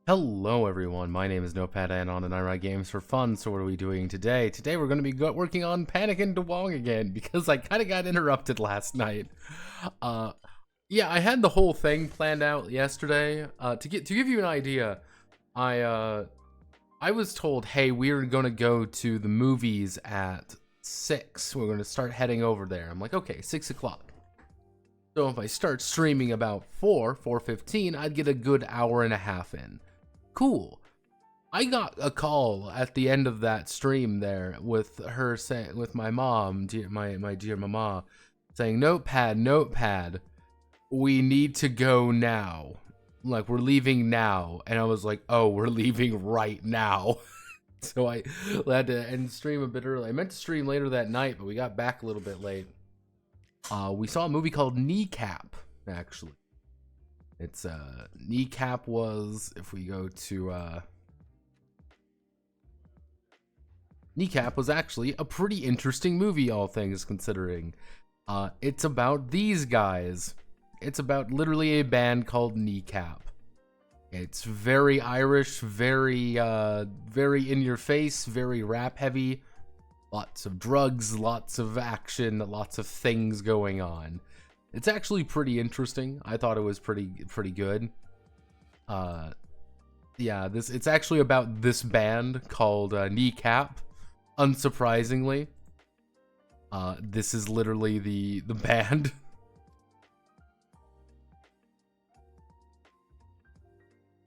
Hello everyone, my name is Notepad Anon and I write games for fun. So what are we doing today? Today we're going to be working on Panic and Duwang again because I kind of got interrupted last night. Yeah, I had the whole thing planned out yesterday. To give you an idea, I was told, hey, we're going to go to the movies at 6. We're going to start heading over there. I'm like, okay, 6 o'clock. So if I start streaming about 4:15, I'd get a good hour and a half in. Cool. I got a call at the end of that stream there with her saying, with my mom, my dear mama, saying, Notepad, we need to go now. Like, we're leaving now. And I was like, oh, we're leaving right now. So I had to end stream a bit early. I meant to stream later that night, but we got back a little bit late. We saw a movie called Kneecap, actually. It's Kneecap was, if we go to Kneecap was actually a pretty interesting movie, all things considering. It's about these guys. It's about literally a band called Kneecap. It's very Irish, very in your face, very rap heavy. Lots of drugs, lots of action, lots of things going on. It's actually pretty interesting. I thought it was pretty good. Yeah, it's actually about this band called Kneecap. Unsurprisingly, this is literally the band.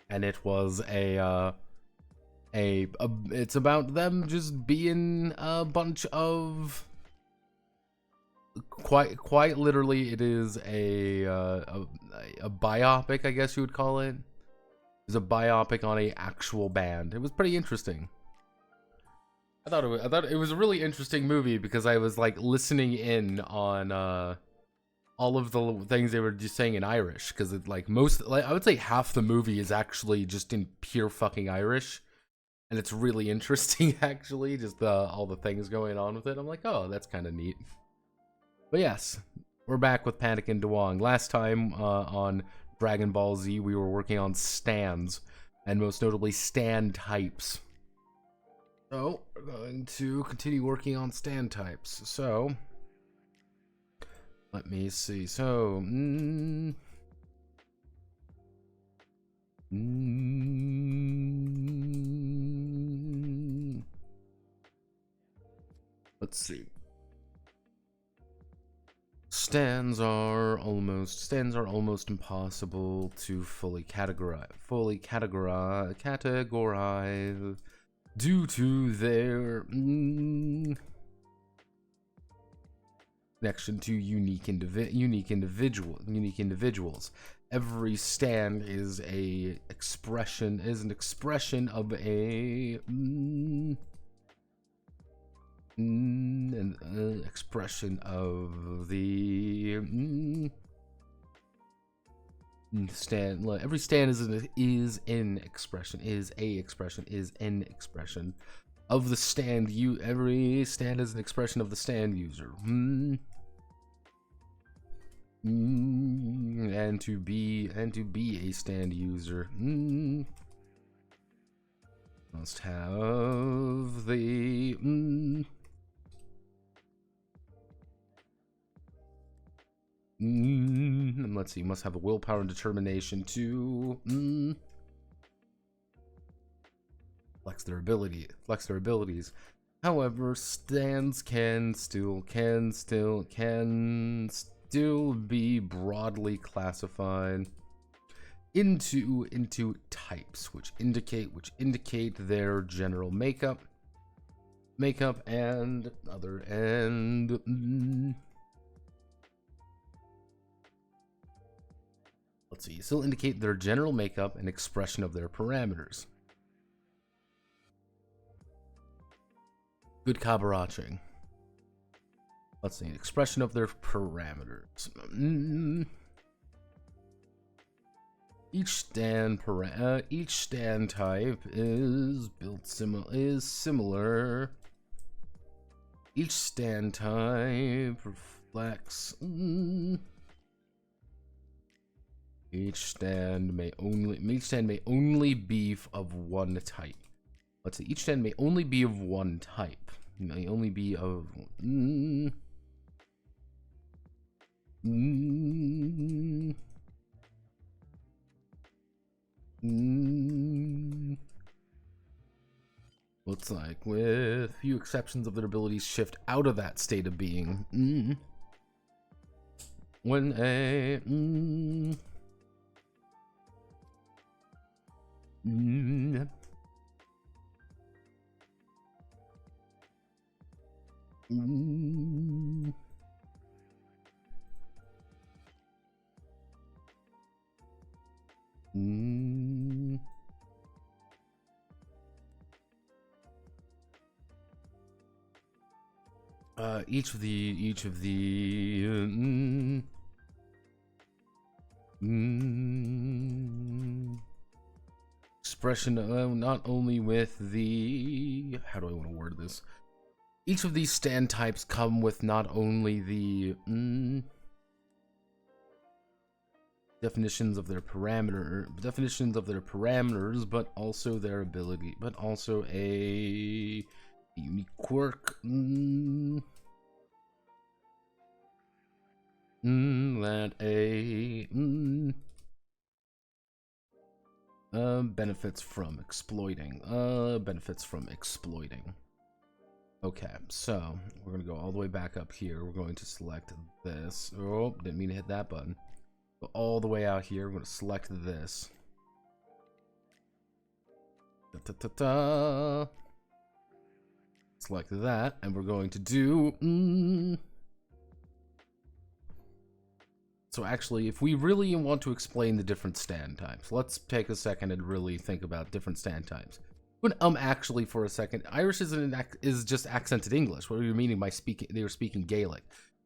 And it was it's about them just being a bunch of quite literally, it is a biopic, I guess you would call it. It's a biopic on a actual band. It was pretty interesting. I thought it was a really interesting movie because I was like listening in on all of the things they were just saying in Irish, because it like I would say half the movie is actually just in pure fucking Irish. And it's really interesting, actually, just all the things going on with it. I'm like, oh, that's kind of neat. But yes, we're back with Panic and Duwang. Last time on Dragon Ball Z, we were working on stands, and most notably stand types. So, we're going to continue working on stand types. So, let me see. So, let's see. Stands are almost impossible to fully categorize due to their connection to unique individuals. Every stand is an expression of a an expression of the stand. Every stand is an expression of the stand. Every stand is an expression of the stand user. And to be a stand user, must have the let's see, must have a willpower and determination to flex their abilities. However, stands can still be broadly classified into types, which indicate their general makeup and let's see, still indicate their general makeup and expression of their parameters. Good cabaretting. Let's see, expression of their parameters. Each stand type is similar. Each stand type reflects Each stand may only be of one type. Let's see. Each stand may only be of one type. May only be of. Looks like, with few exceptions of their abilities, shift out of that state of being. When a each of the expression, not only with the, how do I want to word this? Each of these stand types come with not only the definitions of their parameters, but also their ability, but also a unique quirk. That benefits from exploiting. Okay, so we're gonna go all the way back up here. We're going to select this. Oh, didn't mean to hit that button. Go all the way out here. We're gonna select this. Select that, and we're going to do. So actually, if we really want to explain the different stand types, let's take a second and really think about different stand types. Actually, for a second, Irish is just accented English. What are you meaning by speaking? They were speaking Gaelic.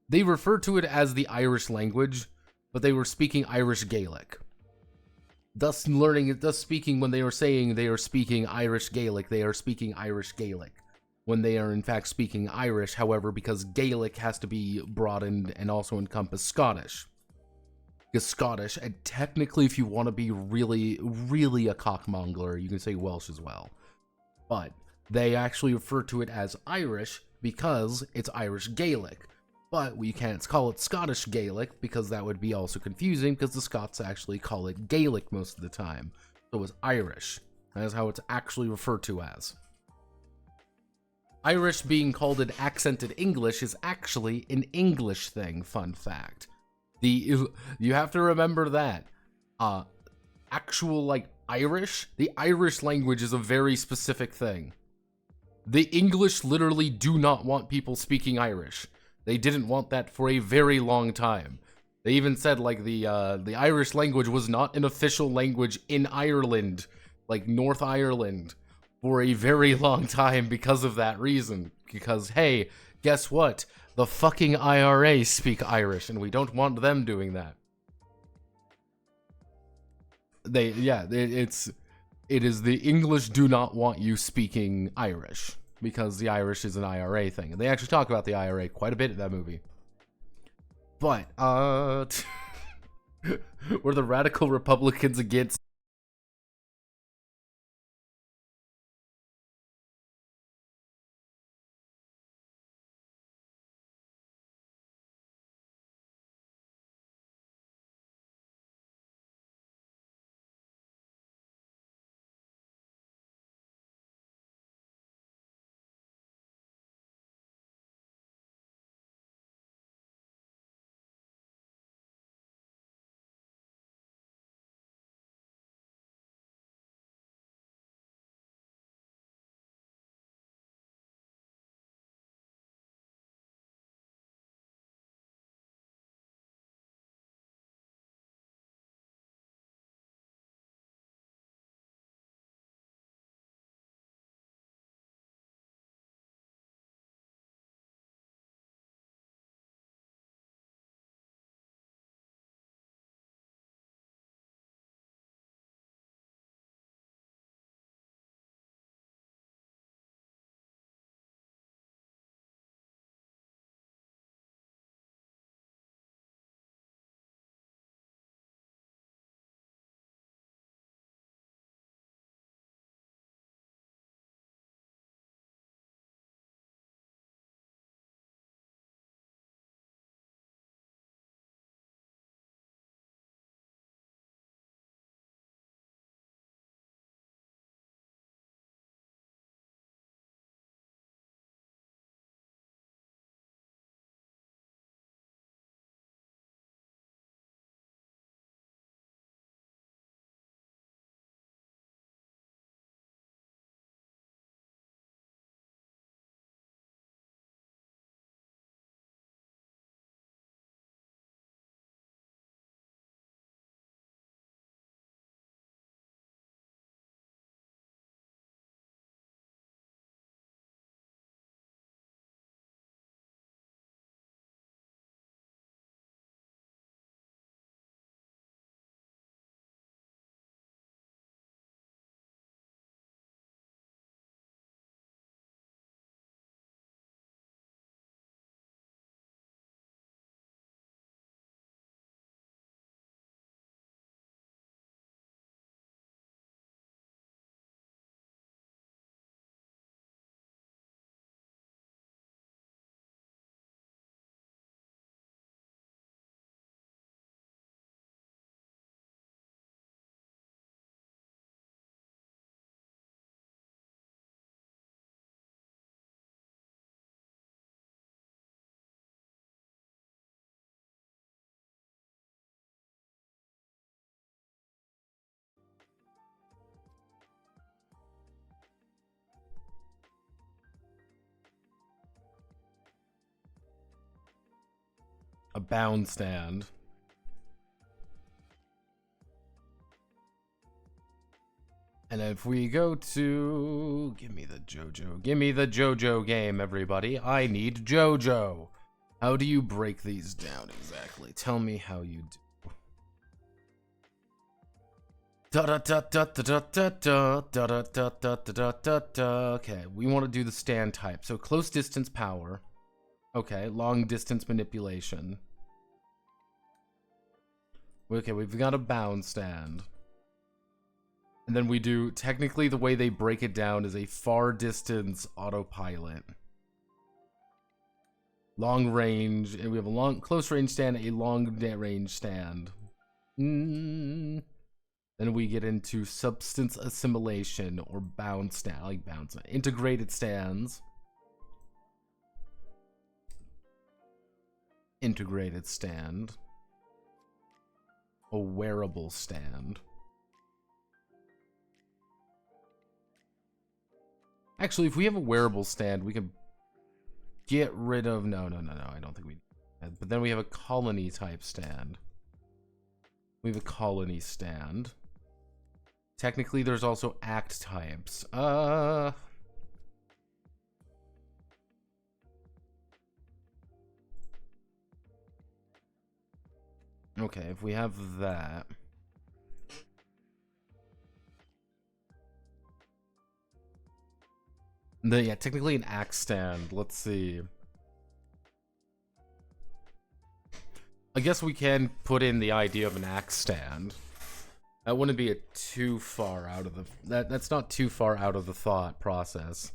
They refer to it as the Irish language, but they were speaking Irish Gaelic. Thus speaking, when they were saying they are speaking Irish Gaelic, they are speaking Irish Gaelic. When they are in fact speaking Irish, however, because Gaelic has to be broadened and also encompass Scottish. Because Scottish, and technically if you want to be really, really a cockmongler, you can say Welsh as well. But they actually refer to it as Irish because it's Irish Gaelic. But we can't call it Scottish Gaelic because that would be also confusing because the Scots actually call it Gaelic most of the time. So it's Irish. That is how it's actually referred to as. Irish being called an accented English is actually an English thing, fun fact. You have to remember that. Actual, like, Irish, the Irish language is a very specific thing. The English literally do not want people speaking Irish. They didn't want that for a very long time. They even said, like, the Irish language was not an official language in Ireland, like North Ireland, for a very long time because of that reason. Because, hey, guess what? The fucking IRA speak Irish, and we don't want them doing that. It is the English do not want you speaking Irish, because the Irish is an IRA thing. And they actually talk about the IRA quite a bit in that movie. But, were the radical Republicans against a bound stand. And if we go to... Give me the JoJo. Give me the JoJo game, everybody. I need JoJo. How do you break these down exactly? Tell me how you do. Okay, we want to do the stand type. So close distance power. Okay, long distance manipulation. Okay, we've got a bound stand. And then we do, technically the way they break it down is a far distance autopilot. Long range, and we have a long, close range stand, a long range stand. Then we get into substance assimilation or bound stand, I like bound stand. Integrated stands. Integrated stand. A wearable stand. Actually, if we have a wearable stand, we can get rid of... No, I don't think we... But then we have a colony type stand. We have a colony stand. Technically, there's also act types. Okay, if we have that... Yeah, technically an axe stand. Let's see. I guess we can put in the idea of an axe stand. That wouldn't be too far out of the... That's not too far out of the thought process.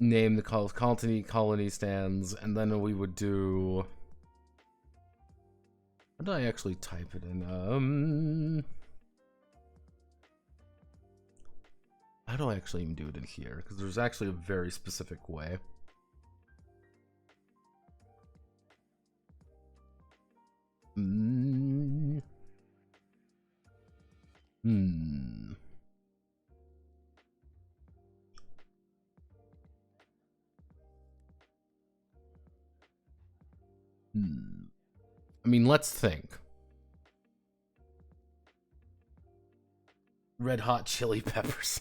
Name the colony stands, and then we would do... How did I actually type it in? How do I actually even do it in here? Because there's actually a very specific way. I mean, let's think. Red Hot Chili Peppers.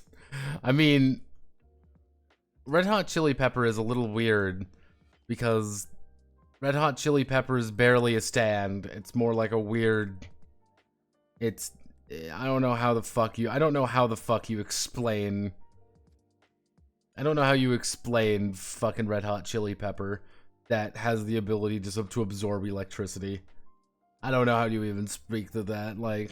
I mean, Red Hot Chili Pepper is a little weird because Red Hot Chili Pepper is barely a stand. It's more like a weird... It's... I don't know how the fuck you... I don't know how the fuck you explain... I don't know how you explain fucking Red Hot Chili Pepper that has the ability just to absorb electricity. I don't know how you even speak to that, like...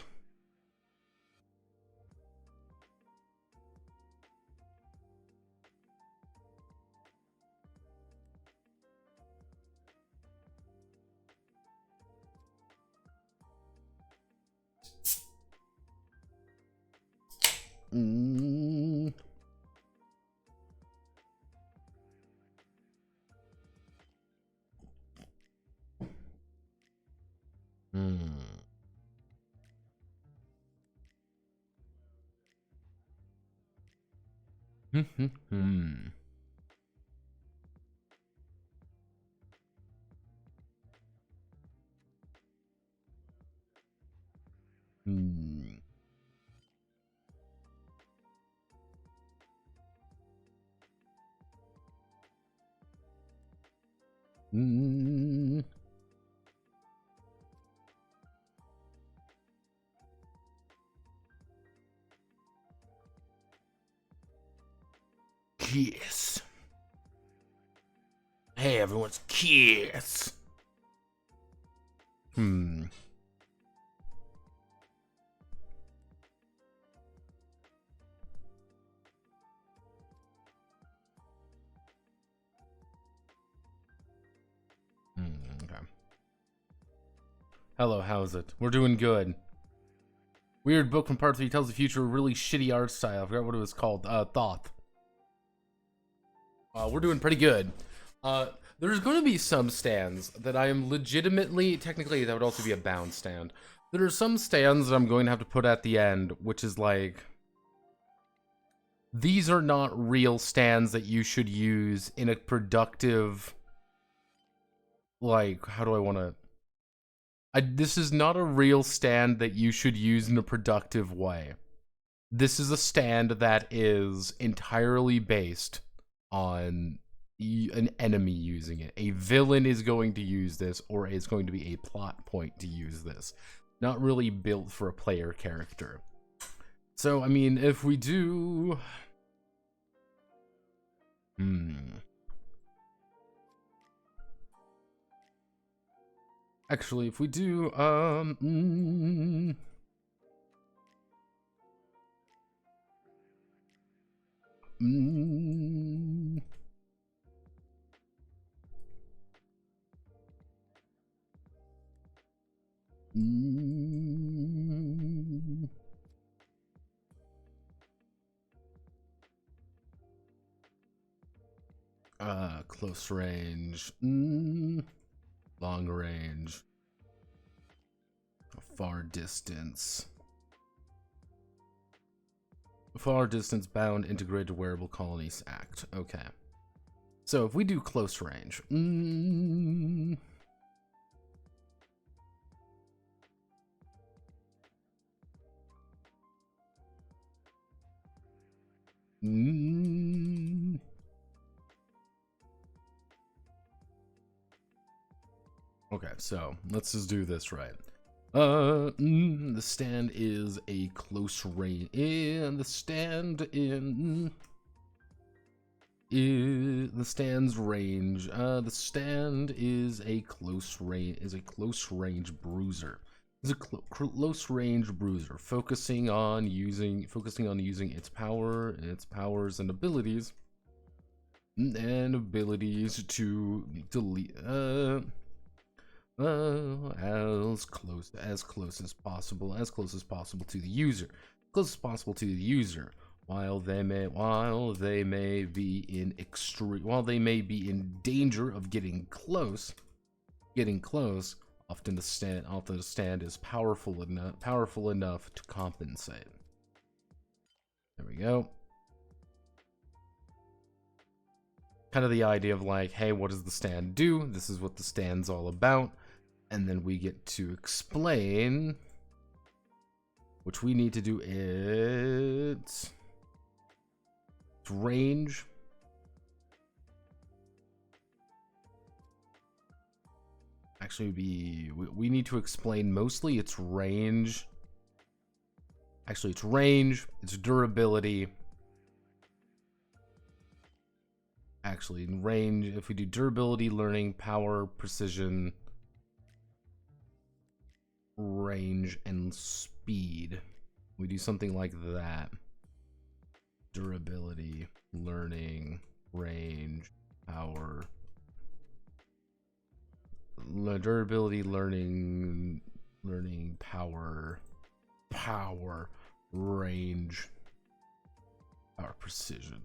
Kiss. Hey, everyone's kiss. Okay. Hello, how's it? We're doing good. Weird book from Part 3 tells the future, really shitty art style. I forgot what it was called. Thoth. We're doing pretty good. There's going to be some stands that I am legitimately... Technically, that would also be a bound stand. There are some stands that I'm going to have to put at the end, which is like... These are not real stands that you should use in a productive like, how do I want to... this is not a real stand that you should use in a productive way. This is a stand that is entirely based on an enemy using it. A villain is going to use this, or it's going to be a plot point to use this. Not really built for a player character. So, I mean, if we do... Actually, if we do, close range, long range, far distance. Far distance bound integrated wearable colonies act. Okay. So if we do close range, okay, so let's just do this right. The stand is a close range, and the stand in the stand's range. The stand is a close range bruiser. It's a close range bruiser, focusing on using its powers and abilities, to delete as close as possible to the user, while they may be in danger of getting close. Often the stand is powerful enough to compensate. There we go. Kind of the idea of like, hey, what does the stand do? This is what the stand's all about. And then we get to explain, which we need to do its range. Actually, we need to explain mostly its range. Actually, its range, its durability. Actually, in range, if we do durability, learning, power, precision, range, and speed, we do something like that. Durability, learning, range, power. Durability, learning, power, range, power, precision,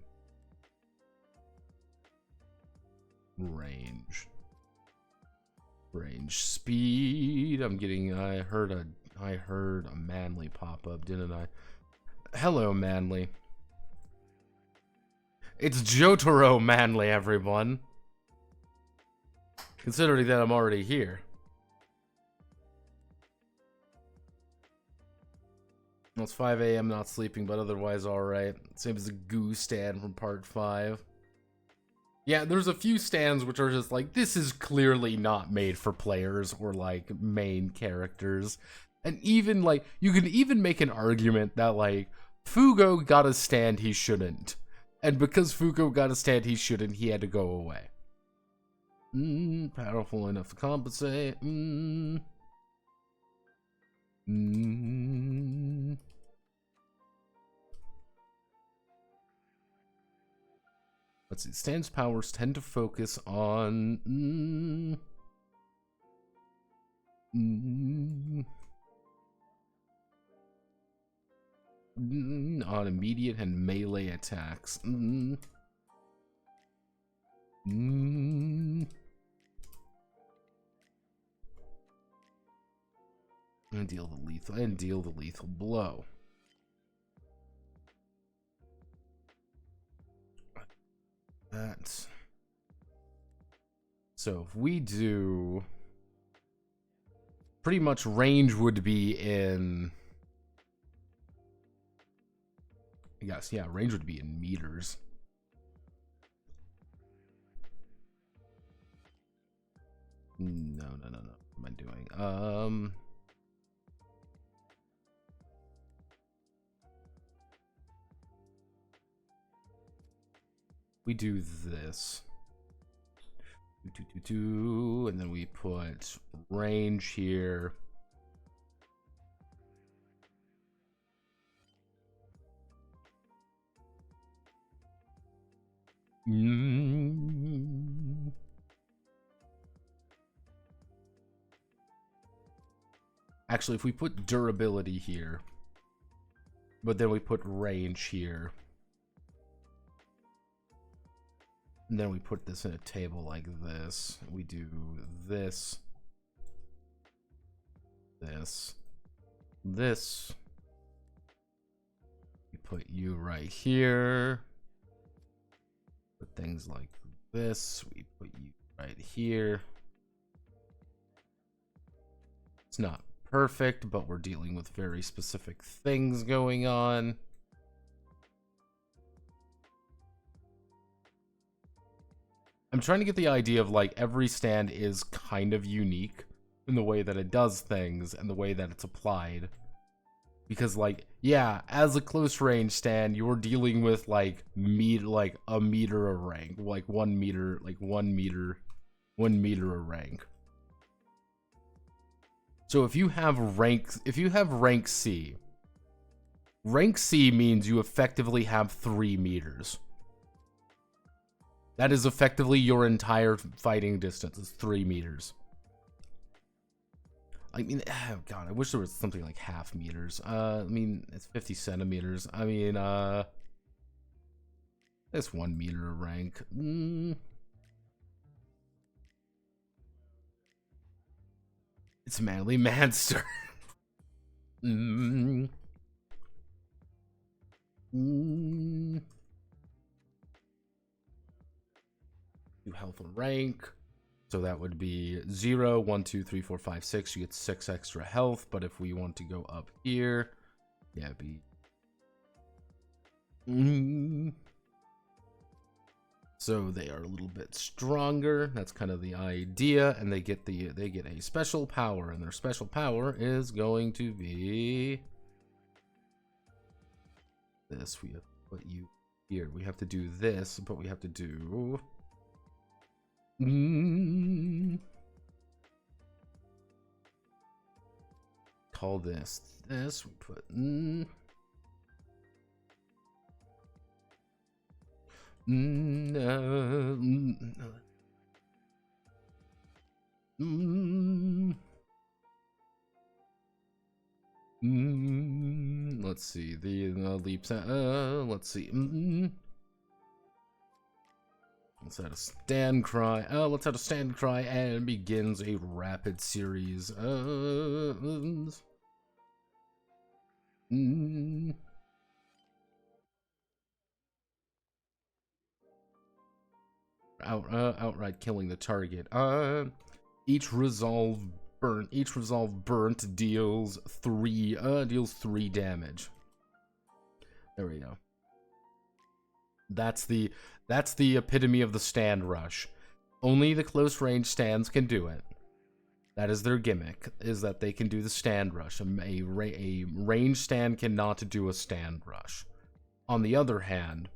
range, speed. I heard a Manly pop up, didn't I? Hello, Manly. It's Jotaro Manly, everyone. Considering that I'm already here. Well, it's 5 a.m. not sleeping, but otherwise alright. Same as the goo stand from part 5. Yeah, there's a few stands which are just like, this is clearly not made for players or like main characters. And even like, you can even make an argument that like, Fugo got a stand he shouldn't. And because Fugo got a stand he shouldn't, he had to go away. Powerful enough to compensate. Let's see. Stand's powers tend to focus on on immediate and melee attacks. And deal the lethal blow. So if we do, pretty much range would be in, I guess, yeah, range would be in meters. No. What am I doing? We do this. And then we put range here. Actually, if we put durability here, but then we put range here, and then we put this in a table like this. We do this, this. We put you right here. Put things like this. We put you right here. It's not perfect, but we're dealing with very specific things going on. I'm trying to get the idea of like every stand is kind of unique in the way that it does things and the way that it's applied. Because like, yeah, as a close range stand, you're dealing with like a meter a rank, like 1 meter, like 1 meter a rank. So if you have rank C, rank C means you effectively have 3 meters. That is effectively your entire fighting distance. It's 3 meters. I mean, oh God, I wish there was something like half meters. I mean, it's 50 centimeters. I mean, that's 1 meter a rank. It's Manly Manster. Do health and rank. So that would be 0, 1, 2, 3, 4, 5, 6. You get 6 extra health. But if we want to go up here, yeah, it'd be. So they are a little bit stronger. That's kind of the idea, and they get a special power, and their special power is going to be this. We have to put you here. We have to do this, but we have to do. Call this. We put. Let's see the leaps. Let's see. Let's add a stand cry. Let's add a stand cry and begins a rapid series. Outright killing the target. Each resolve burnt deals 3 damage. There we go. That's the epitome of the stand rush. Only the close range stands can do it. That is their gimmick, is that they can do the stand rush. A range stand cannot do a stand rush. On the other hand,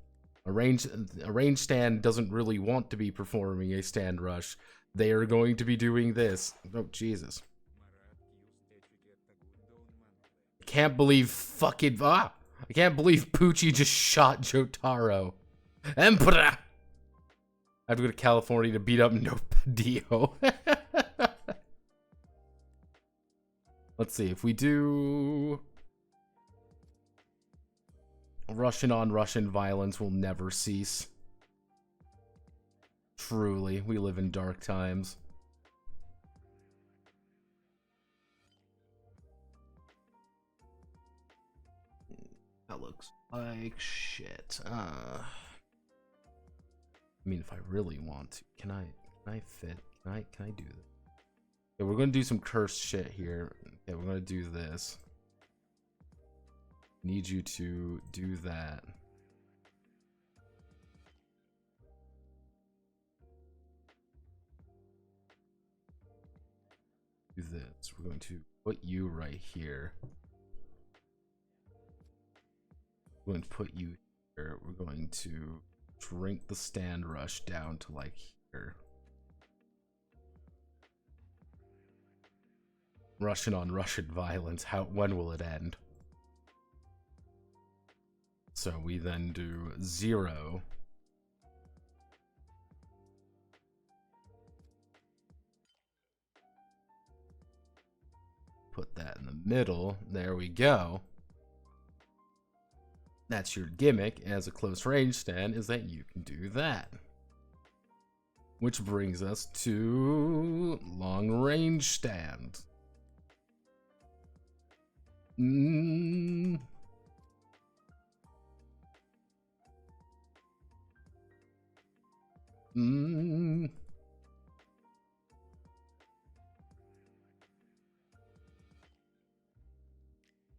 a range stand doesn't really want to be performing a stand rush. They are going to be doing this. Oh, Jesus. I can't believe I can't believe Poochie just shot Jotaro. Emperor! I have to go to California to beat up Nopadio. Let's see, if we do... Russian on Russian violence will never cease. Truly, we live in dark times. That looks like shit. I mean, if I really want to, can I fit Can I do this? Okay, we're gonna do some cursed shit here. Okay, we're gonna do this. Need you to do that. Do this. We're going to put you right here. We're going to put you here. We're going to shrink the stand rush down to like here. Russian on Russian violence. When will it end? So we then do 0. Put that in the middle. There we go. That's your gimmick as a close range stand, is that you can do that. Which brings us to long range stand.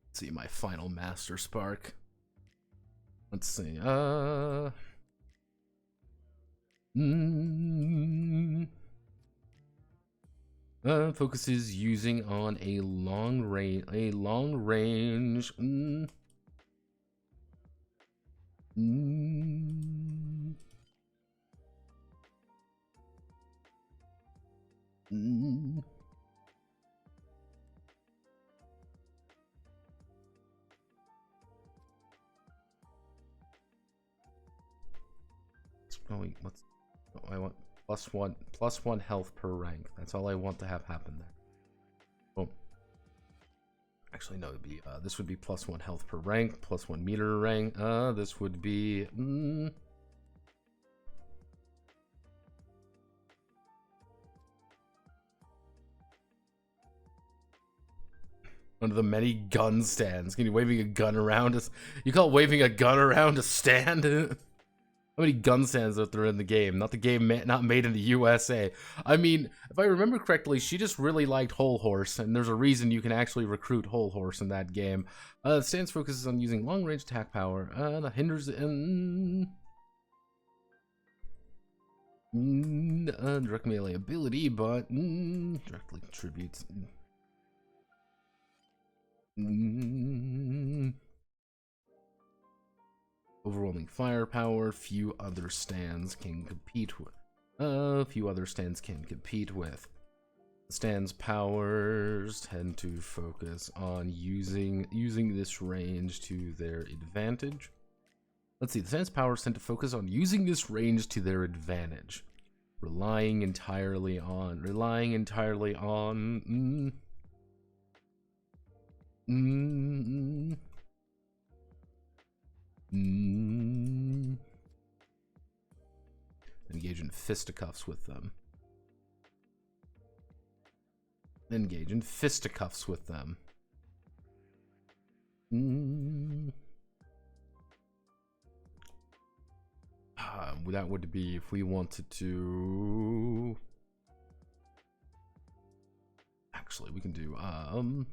Let's see my final master spark. Let's see. Focuses using on a long range. What's I want? Plus one health per rank. That's all I want to have happen there. Boom. Actually, no, it'd be this would be plus 1 health per rank, plus 1 meter rank. This would be one of the many gun stands. Can you waving a gun around us? You call waving a gun around a stand? How many gun stands are there in the game? Not the game, not made in the USA. I mean, if I remember correctly, she just really liked Whole Horse, and there's a reason you can actually recruit Whole Horse in that game. The stance focuses on using long-range attack power. That hinders direct melee ability, but directly contributes. Overwhelming firepower. Few other stands can compete with. The stand's powers tend to focus on using this range to their advantage. Let's see. The stand's powers tend to focus on using this range to their advantage, relying entirely on. Engage in fisticuffs with them. That would be if we wanted to. Actually, we can do 1,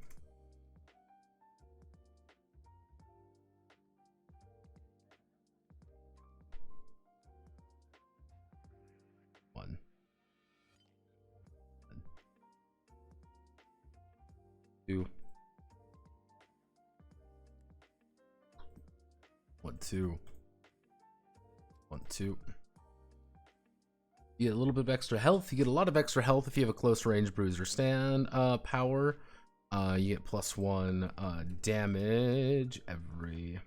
2, 1, 2, 1, 2. You get a little bit of extra health. You get a lot of extra health if you have a close range bruiser stand power. You get plus 1 damage every.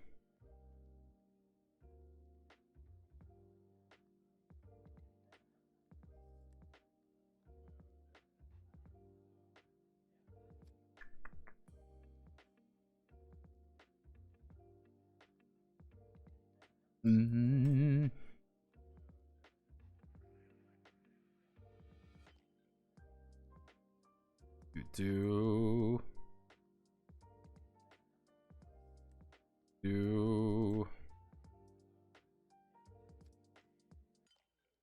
Do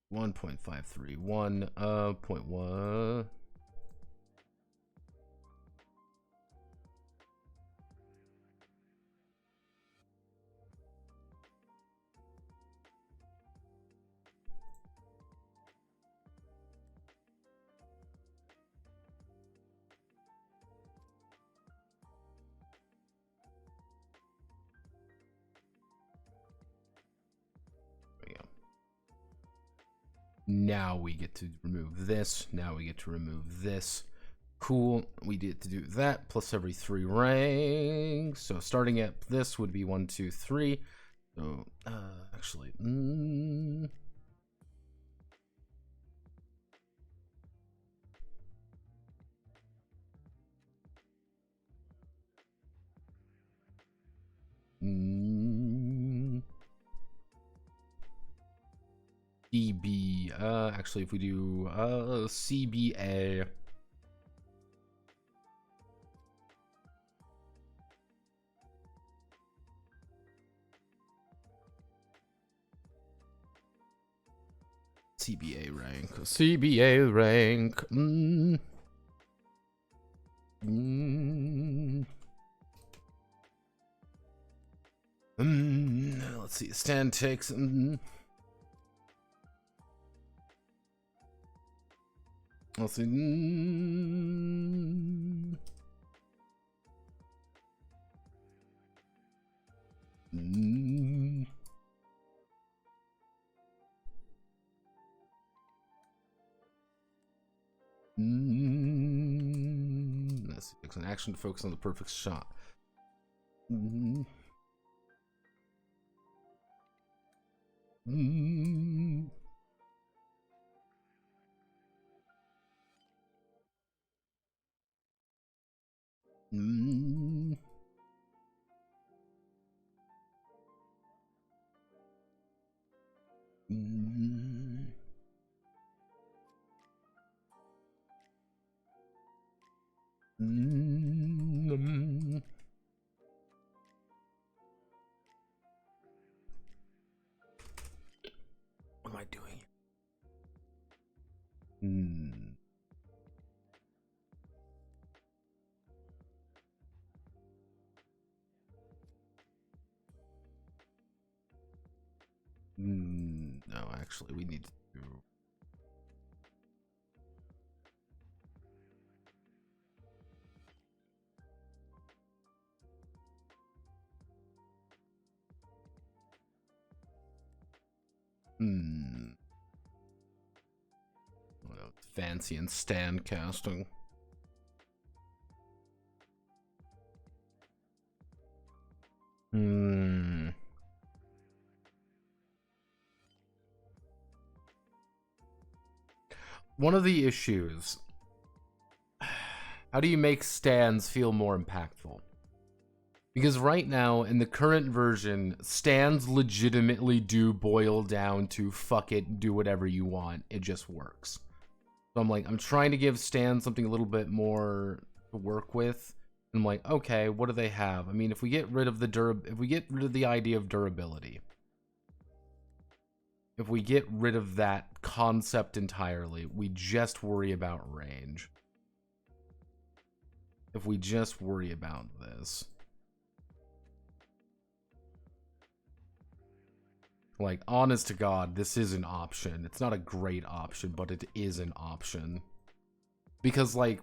1 1.531, 0.1. Now we get to remove this. Now we get to remove this. Cool. We get to do that plus every 3 ranks. So starting at this would be 1, 2, 3. So actually, DB. Actually, if we do CBA. CBA rank. CBA rank. Let's see. Stand takes. Let's see. Let's see. Takes an action to focus on the perfect shot. What am I doing? No, actually, we need to do. What else? Fancy and stand casting. One of the issues. How do you make stands feel more impactful? Because right now, in the current version, stands legitimately do boil down to fuck it, do whatever you want. It just works. So I'm like, I'm trying to give stands something a little bit more to work with. And I'm like, okay, what do they have? I mean, if we get rid of the idea of durability, if we get rid of that concept entirely, we just worry about range. If we just worry about this. Like, honest to God, this is an option. It's not a great option, but it is an option. Because, like,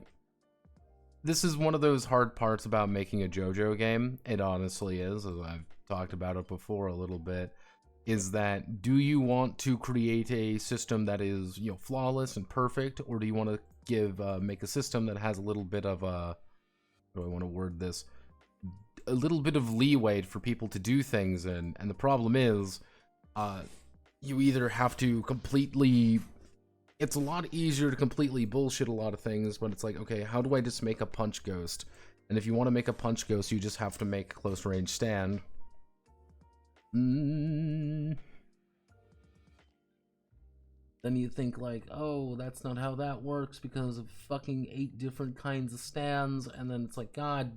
this is one of those hard parts about making a JoJo game. It honestly is, as I've talked about it before a little bit. Is that, do you want to create a system that is, you know, flawless and perfect, or do you want to make a system that has a little bit of a, how do I want to word this, a little bit of leeway for people to do things in? And the problem is, you either have to completely, it's a lot easier to completely bullshit a lot of things, but it's like, okay, how do I just make a punch ghost? And if you want to make a punch ghost, you just have to make a close range stand. Then you think like, oh, that's not how that works because of fucking 8 different kinds of stands, and then it's like, God.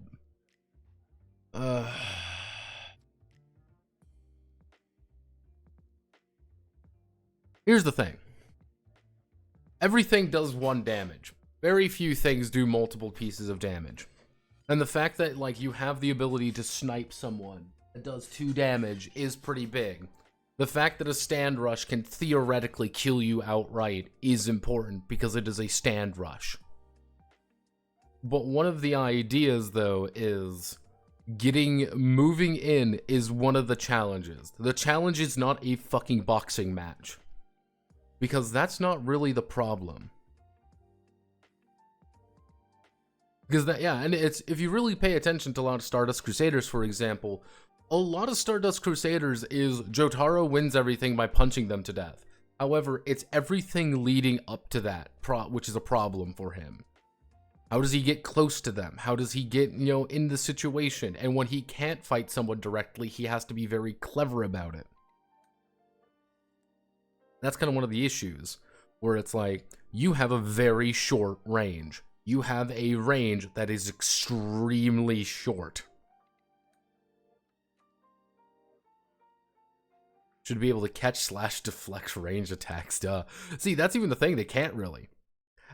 Here's the thing. Everything does 1 damage. Very few things do multiple pieces of damage. And the fact that, like, you have the ability to snipe someone that does 2 damage is pretty big. The fact that a stand rush can theoretically kill you outright is important because it is a stand rush. But one of the ideas, though, is moving in is one of the challenges. The challenge is not a fucking boxing match. Because that's not really the problem. Because that, yeah, and it's, if you really pay attention to a lot of Stardust Crusaders, for example, a lot of Stardust Crusaders is Jotaro wins everything by punching them to death. However, it's everything leading up to that, which is a problem for him. How does he get close to them? How does he get, in the situation? And when he can't fight someone directly, he has to be very clever about it. That's kind of one of the issues, where it's like, you have a very short range. You have a range that is extremely short. Should be able to catch / deflect range attacks, duh. See, that's even the thing, they can't really.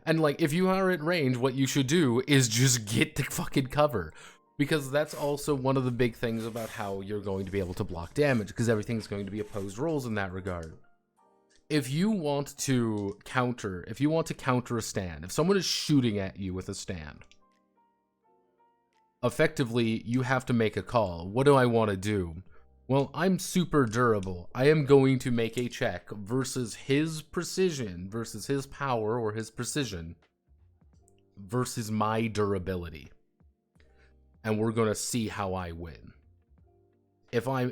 And, like, if you are at range, what you should do is just get the fucking cover. Because that's also one of the big things about how you're going to be able to block damage, because everything's going to be opposed rolls in that regard. If you want to counter a stand, if someone is shooting at you with a stand, effectively, you have to make a call. What do I want to do? Well, I'm super durable. I am going to make a check versus his precision, versus his power or his precision, versus my durability. And we're going to see how I win. If I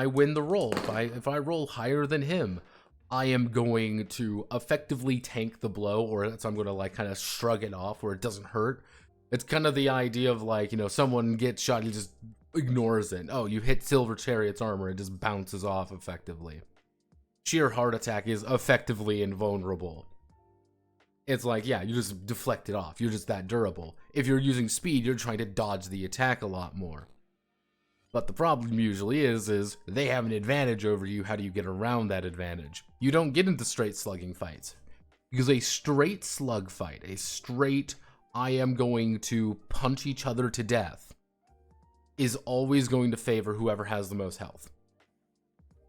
win the roll, if I roll higher than him, I am going to effectively tank the blow, or so I'm going to, like, kind of shrug it off where it doesn't hurt. It's kind of the idea of, like, someone gets shot, he just ignores it. Oh, you hit Silver Chariot's armor, it just bounces off effectively. Sheer Heart Attack is effectively invulnerable. It's like, yeah, you just deflect it off. You're just that durable. If you're using speed, you're trying to dodge the attack a lot more. But the problem usually is they have an advantage over you. How do you get around that advantage? You don't get into straight slugging fights. Because a straight slug fight, a straight, I am going to punch each other to death, is always going to favor whoever has the most health.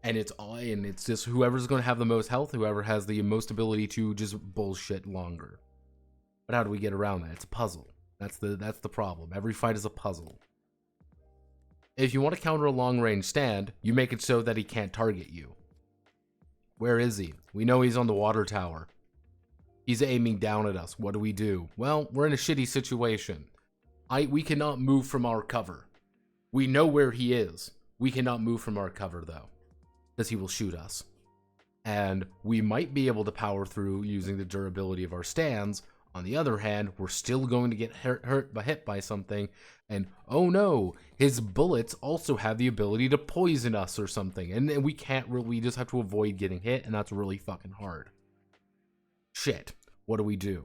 And it's just whoever's going to have the most health, whoever has the most ability to just bullshit longer. But how do we get around that? It's a puzzle. That's the problem. Every fight is a puzzle. If you want to counter a long-range stand, you make it so that he can't target you. Where is he? We know he's on the water tower. He's aiming down at us. What do we do? Well, we're in a shitty situation. We cannot move from our cover. We know where he is. We cannot move from our cover, though, because he will shoot us. And we might be able to power through using the durability of our stands. On the other hand, we're still going to get hit by something, and oh no, his bullets also have the ability to poison us or something, and we can't really, we just have to avoid getting hit, and that's really fucking hard. Shit, what do we do?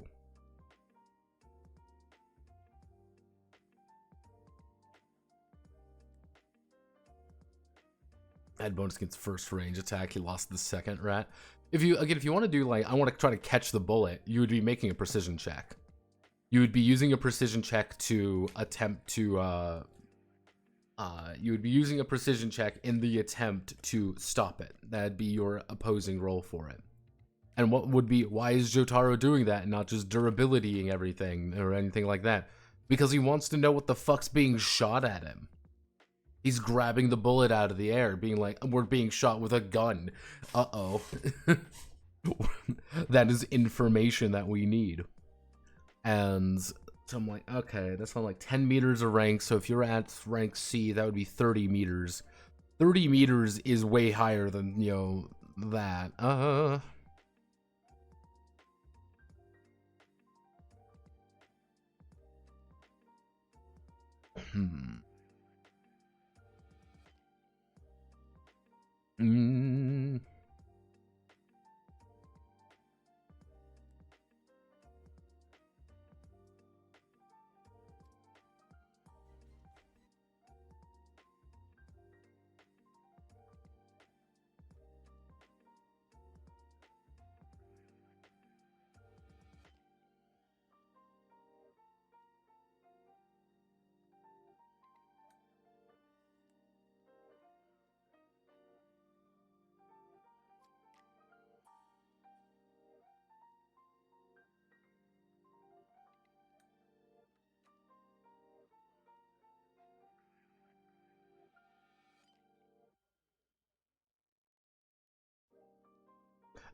Had bonus against first range attack, he lost the second rat. If you want to do, like, I want to try to catch the bullet, you would be making a precision check. You would be using a precision check to attempt to, you would be using a precision check in the attempt to stop it. That'd be your opposing roll for it. And why is Jotaro doing that and not just durabilitying everything or anything like that? Because he wants to know what the fuck's being shot at him. He's grabbing the bullet out of the air, being like, we're being shot with a gun. Uh-oh. That is information that we need. And so I'm like, okay, that's on like 10 meters of rank. So if you're at rank C, that would be 30 meters. 30 meters is way higher than, that.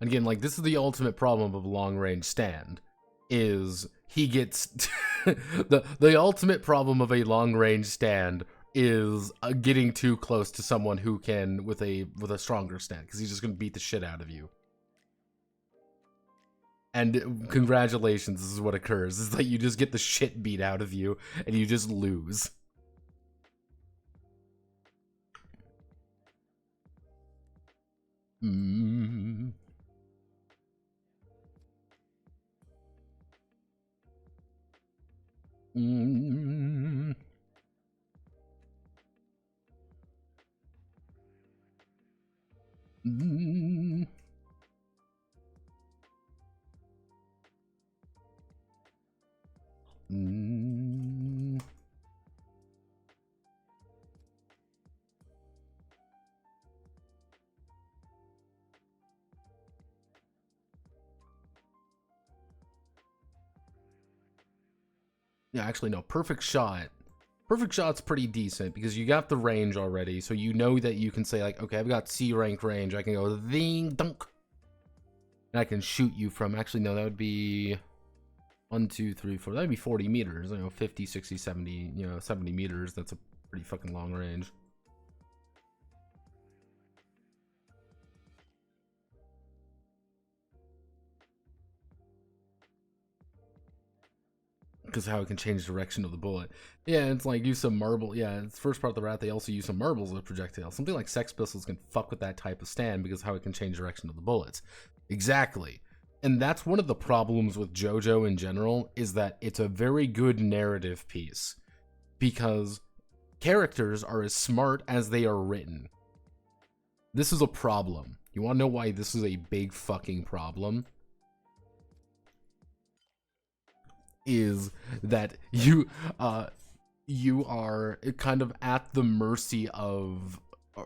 And again, like, this is the ultimate problem of a long-range stand, is he gets... the ultimate problem of a long-range stand is getting too close to someone who can, with a stronger stand, because he's just going to beat the shit out of you. And congratulations, this is what occurs, is that you just get the shit beat out of you, and you just lose. Mm. Mm. Mm. Mm. Yeah, actually, no. Perfect shot. Perfect shot's pretty decent because you got the range already, so you know that you can say, like, okay, I've got C rank range. I can go ding dunk, and I can shoot you from. Actually, no, that would be 1, 2, 3, 4. That'd be 40 meters. You know, 50, 60, 70. 70 meters. That's a pretty fucking long range. Because how it can change direction of the bullet. Yeah, it's like use some marble. Yeah, it's first part of the rat. They also use some marbles as a projectile. Something like Sex Pistols can fuck with that type of stand because how it can change direction of the bullets. Exactly. And that's one of the problems with JoJo in general, is that it's a very good narrative piece. Because characters are as smart as they are written. This is a problem. You want to know why this is a big fucking problem? Is that you are kind of at the mercy of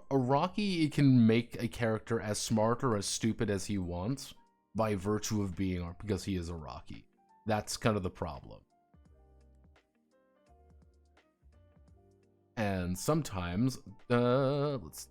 a Rocky. It can make a character as smart or as stupid as he wants by virtue of being, because he is a Rocky. That's kind of the problem. And sometimes let's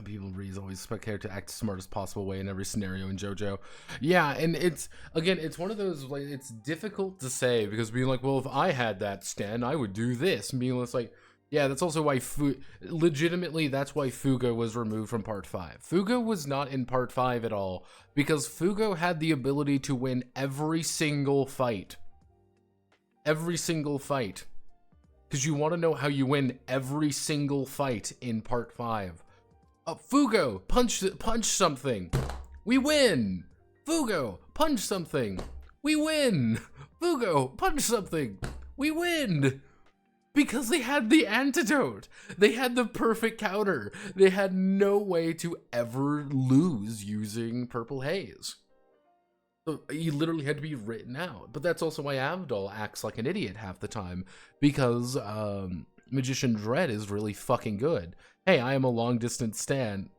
people always expect character to act the smartest possible way in every scenario in JoJo. Yeah, and it's, again, it's one of those, like, it's difficult to say, because being like, well, if I had that stand, I would do this. And being like, yeah, that's also why legitimately, that's why Fugo was removed from Part 5. Fugo was not in Part 5 at all, because Fugo had the ability to win every single fight. Every single fight. Because you want to know how you win every single fight in Part 5. Fugo, punch something. We win. Fugo, punch something. We win. Fugo, punch something. We win. Because they had the antidote. They had the perfect counter. They had no way to ever lose using Purple Haze. So he literally had to be written out. But that's also why Avdol acts like an idiot half the time. Because Magician Dread is really fucking good. Hey, I am a long-distance stand.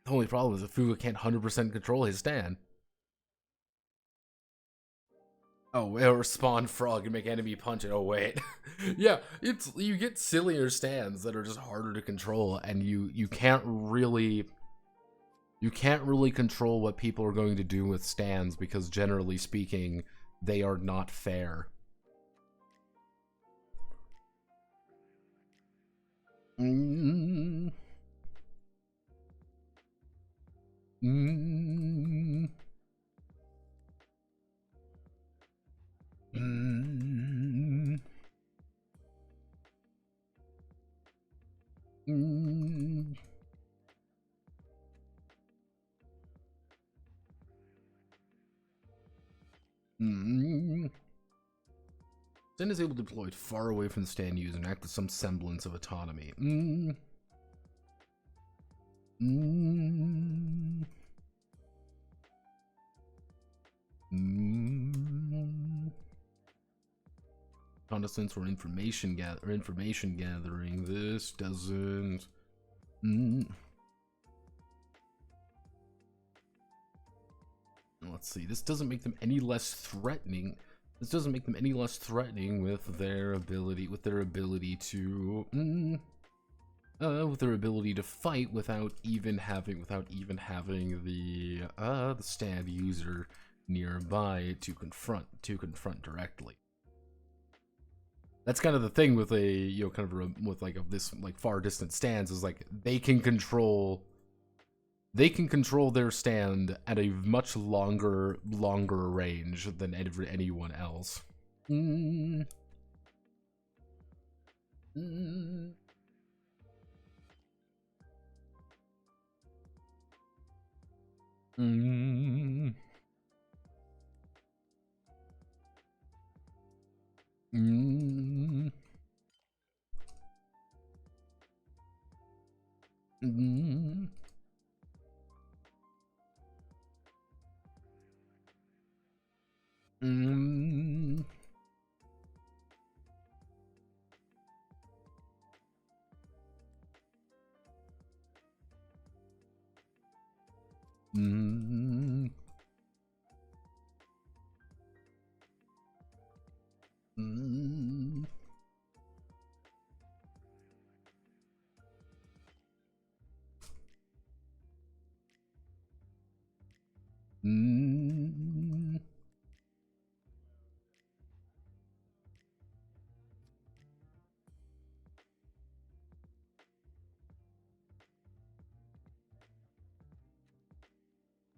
The only problem is that Fugo can't 100% control his stand. Oh, or spawn frog and make enemy punch it. Oh, wait. Yeah, you get sillier stands that are just harder to control, and you can't really control what people are going to do with stands, because generally speaking, they are not fair. Mm. Mm. Mm. Mm. Mm. Stand is able to deploy far away from the stand user and act with some semblance of autonomy. Reconnaissance or information gathering. This doesn't. Let's see. This doesn't make them any less threatening. This doesn't make them any less threatening with their ability to fight without even having the stand user nearby to confront directly. That's kind of the thing with this far distant stands, is like they can control their stand at a much longer range than anyone else.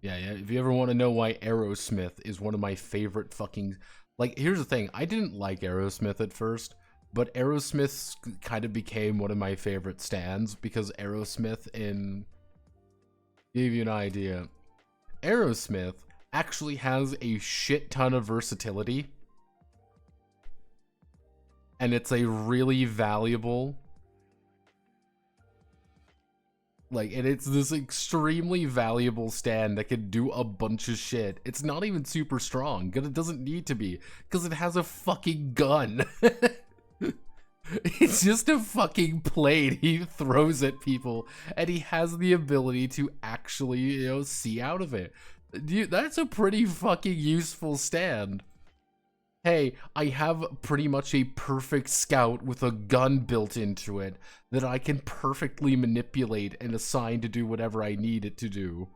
Yeah. If you ever want to know why Aerosmith is one of my favorite fucking... Like, here's the thing. I didn't like Aerosmith at first, but Aerosmith kind of became one of my favorite stands because Aerosmith give you an idea. Aerosmith actually has a shit ton of versatility. And it's a really valuable... and it's this extremely valuable stand that can do a bunch of shit. It's not even super strong, because it doesn't need to be, because it has a fucking gun. It's just a fucking plate he throws at people, and he has the ability to actually, see out of it. Dude, that's a pretty fucking useful stand. Hey, I have pretty much a perfect scout with a gun built into it that I can perfectly manipulate and assign to do whatever I need it to do.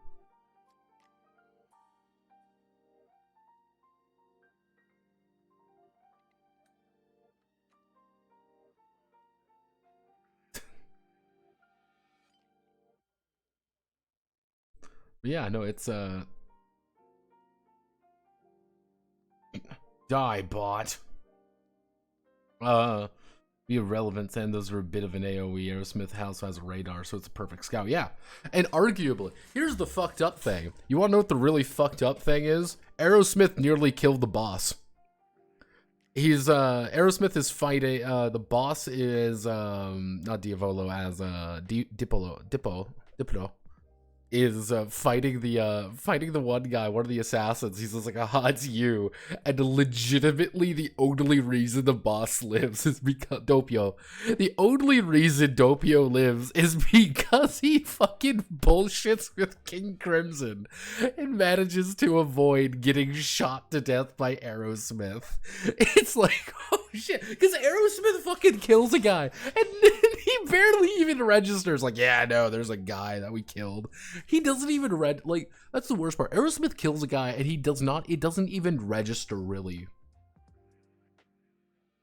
Yeah, no, it's die, bot. Be irrelevant, and those are a bit of an AoE. Aerosmith house has a radar, so it's a perfect scout. Yeah, and arguably, here's the fucked up thing. You want to know what the really fucked up thing is? Aerosmith nearly killed the boss. Aerosmith is fighting, the boss is, not Diavolo, as, Diplo, is fighting the one guy, one of the assassins. He's just like, aha, it's you. And legitimately, the only reason the boss lives is because Doppio. The only reason Doppio lives is because he fucking bullshits with King Crimson and manages to avoid getting shot to death by Aerosmith. It's like, oh shit, because Aerosmith fucking kills a guy, and he barely even registers. Like, yeah, no, there's a guy that we killed. He doesn't even that's the worst part. Aerosmith kills a guy and it doesn't even register really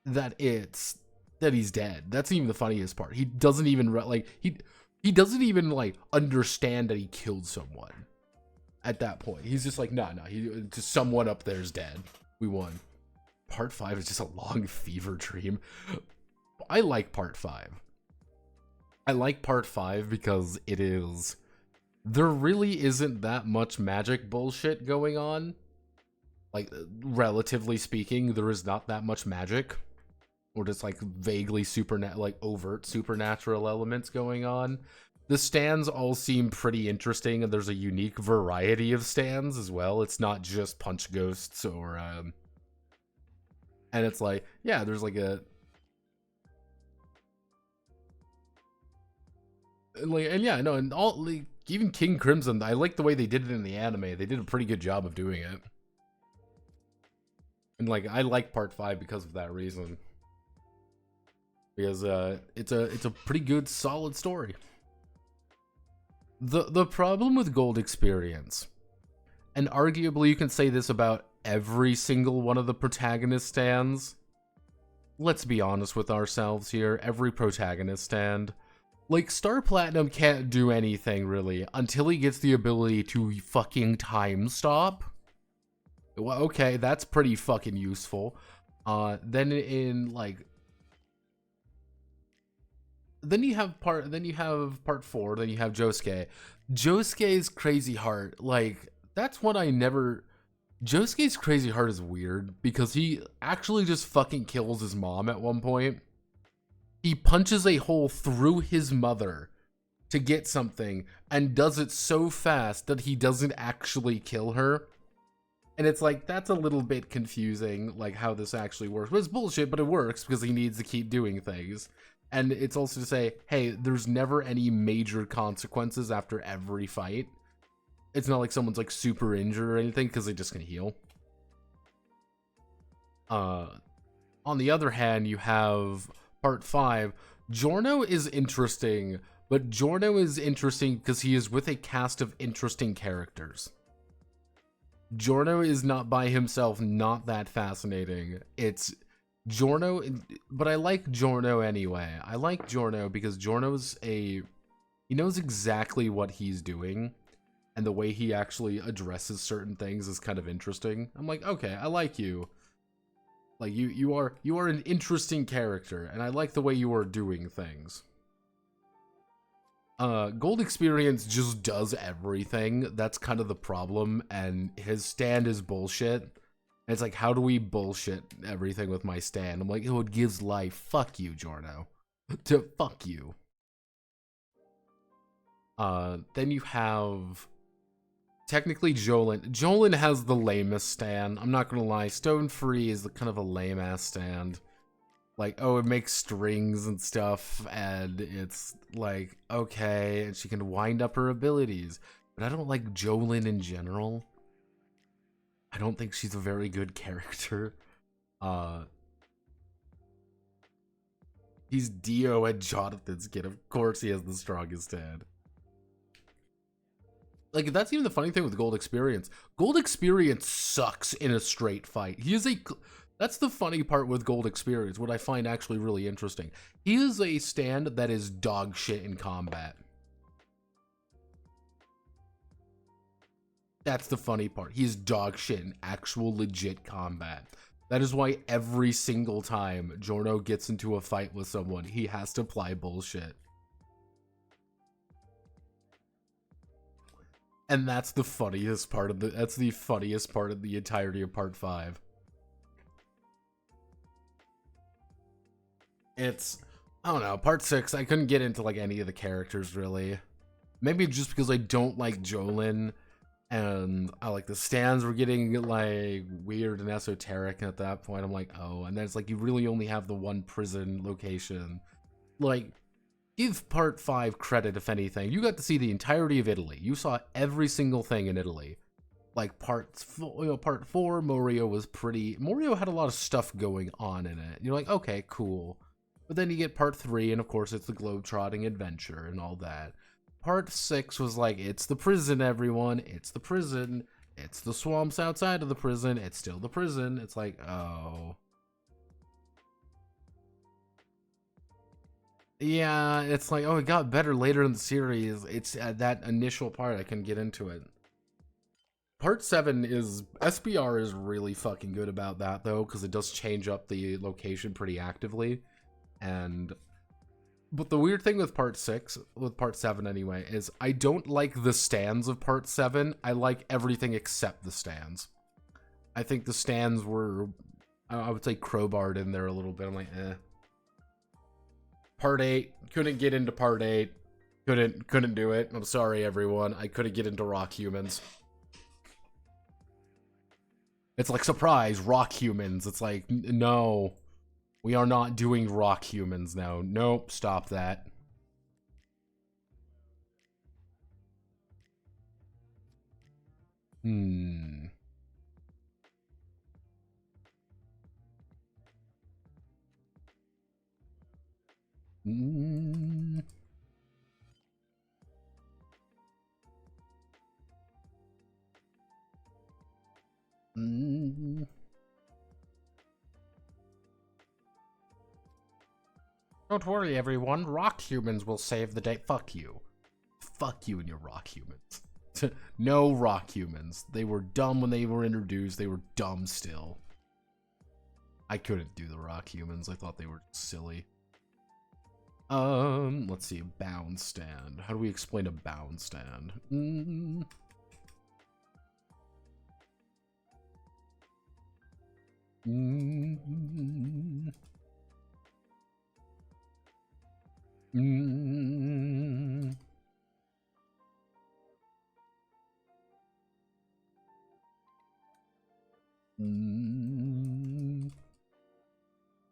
that he's dead. That's even the funniest part. He doesn't even he doesn't even understand that he killed someone at that point. He's just like, no, just someone up there's dead. We won. Part 5 is just a long fever dream. I like part 5. I like part 5 because there really isn't that much magic bullshit going on. Relatively speaking, there is not that much magic. or just like vaguely like overt supernatural elements going on. The stands all seem pretty interesting, and there's a unique variety of stands as well. It's not just punch ghosts or and it's like, yeah, there's like a like, and yeah, no, and all like even King Crimson, I like the way they did it in the anime. They did a pretty good job of doing it. And like I like part 5 because of that reason. Because it's a pretty good solid story. The problem with Gold Experience, and arguably you can say this about every single one of the protagonist stands. Let's be honest with ourselves here, every protagonist stand. Like, Star Platinum can't do anything, really, until he gets the ability to fucking time stop. Well, okay, that's pretty fucking useful. Then in, like... Then you have part 4, then you have Josuke. Josuke's Crazy Heart, like, that's what I never... Josuke's Crazy Heart is weird, because he actually just fucking kills his mom at one point. He punches a hole through his mother to get something, and does it so fast that he doesn't actually kill her. And it's like, that's a little bit confusing, like, how this actually works. But it's bullshit, but it works, because he needs to keep doing things. And it's also to say, hey, there's never any major consequences after every fight. It's not like someone's, like, super injured or anything, because they're just gonna heal. On the other hand, you have... Part 5, Giorno is interesting, but Giorno is interesting because he is with a cast of interesting characters. Giorno is not by himself, not that fascinating. It's Giorno, but I like Giorno anyway. I like Giorno because he knows exactly what he's doing, and the way he actually addresses certain things is kind of interesting. I'm like, okay, I like you. Like, you are an interesting character, and I like the way you are doing things. Gold Experience just does everything. That's kind of the problem, and his stand is bullshit. And it's like, how do we bullshit everything with my stand? I'm like, oh, it gives life. Fuck you, Giorno. To fuck you. Then you have... Technically, Jolin. Jolin has the lamest stand. I'm not gonna lie. Stone Free is kind of a lame-ass stand. Like, oh, it makes strings and stuff, and it's like, okay, and she can wind up her abilities. But I don't like Jolin in general. I don't think she's a very good character. He's Dio and Jonathan's kid. Of course he has the strongest stand. Like, that's even the funny thing with Gold Experience. Gold Experience sucks in a straight fight. That's the funny part with Gold Experience, what I find actually really interesting. He is a stand that is dog shit in combat. That's the funny part. He's dog shit in actual legit combat. That is why every single time Giorno gets into a fight with someone, he has to apply bullshit. And that's the funniest part of the entirety of part 5. It's, I don't know, part 6, I couldn't get into like any of the characters really. Maybe just because I don't like Jolin, and I like the stands were getting like weird and esoteric, and at that point I'm like, oh, and then it's like you really only have the one prison location. Like, give part 5 credit, if anything. You got to see the entirety of Italy. You saw every single thing in Italy. Like, part 4, Morio had a lot of stuff going on in it. You're like, okay, cool. But then you get part 3, and of course it's the globe-trotting adventure and all that. Part 6 was like, it's the prison, everyone. It's the prison. It's the swamps outside of the prison. It's still the prison. It's like, oh... Yeah, it's like, oh, it got better later in the series. It's at that initial part I couldn't get into it. Part 7 is... SBR is really fucking good about that, though, because it does change up the location pretty actively. But the weird thing with part 7 anyway, is I don't like the stands of part 7. I like everything except the stands. I think the stands were I would say crowbarred in there a little bit. I'm like, eh. Part 8, couldn't get into part 8. Couldn't do it. I'm sorry, everyone. I couldn't get into rock humans. It's like, surprise, rock humans. It's like, no. We are not doing rock humans now. Nope, stop that. Hmm. Mm. Mm. Don't worry, everyone. Rock humans will save the day. Fuck you. Fuck you and your rock humans. No rock humans. They were dumb when they were introduced. They were dumb still. I couldn't do the rock humans. I thought they were silly. Let's see. Bound stand. How do we explain a bound stand?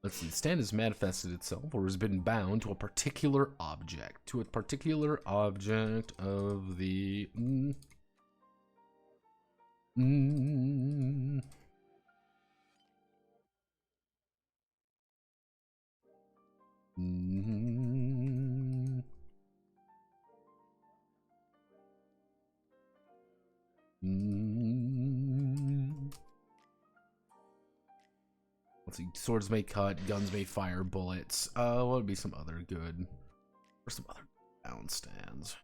Let's see. Stand has manifested itself or has been bound to a particular object. To a particular object of the... Let's see. Swords may cut, guns may fire bullets. What would be some other good? Or some other bound stands?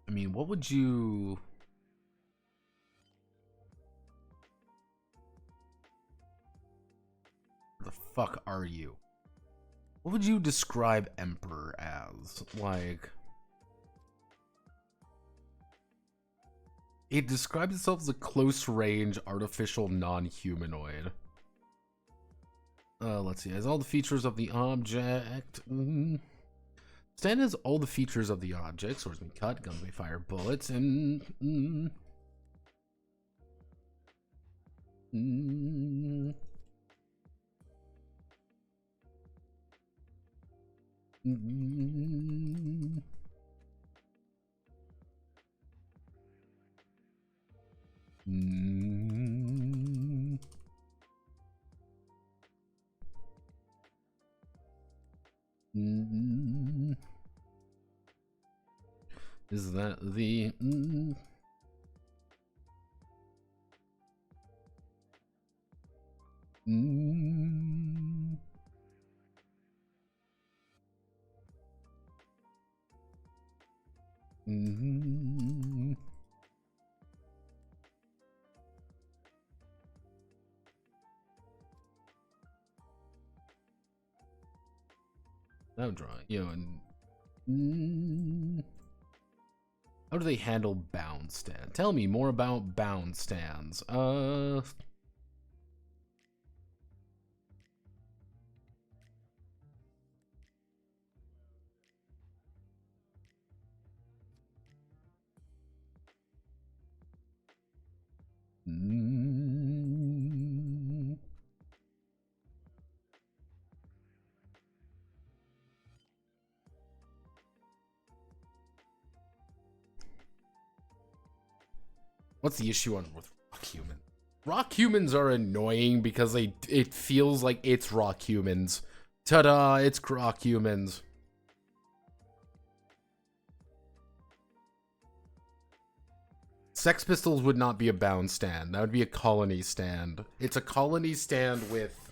I mean, what would you... Where the fuck are you? What would you describe Emperor as? Like... It describes itself as a close-range, artificial, non-humanoid. Let's see. It has all the features of the object. Stand has all the features of the object. Swords may cut, guns may fire bullets, and... Is that the... I'm drawing, you know, and how do they handle bound stand? Tell me more about bound stands. What's the issue with rock human? Rock humans are annoying because it feels like it's rock humans. Ta-da, it's rock humans. Sex Pistols would not be a bound stand. That would be a colony stand. It's a colony stand with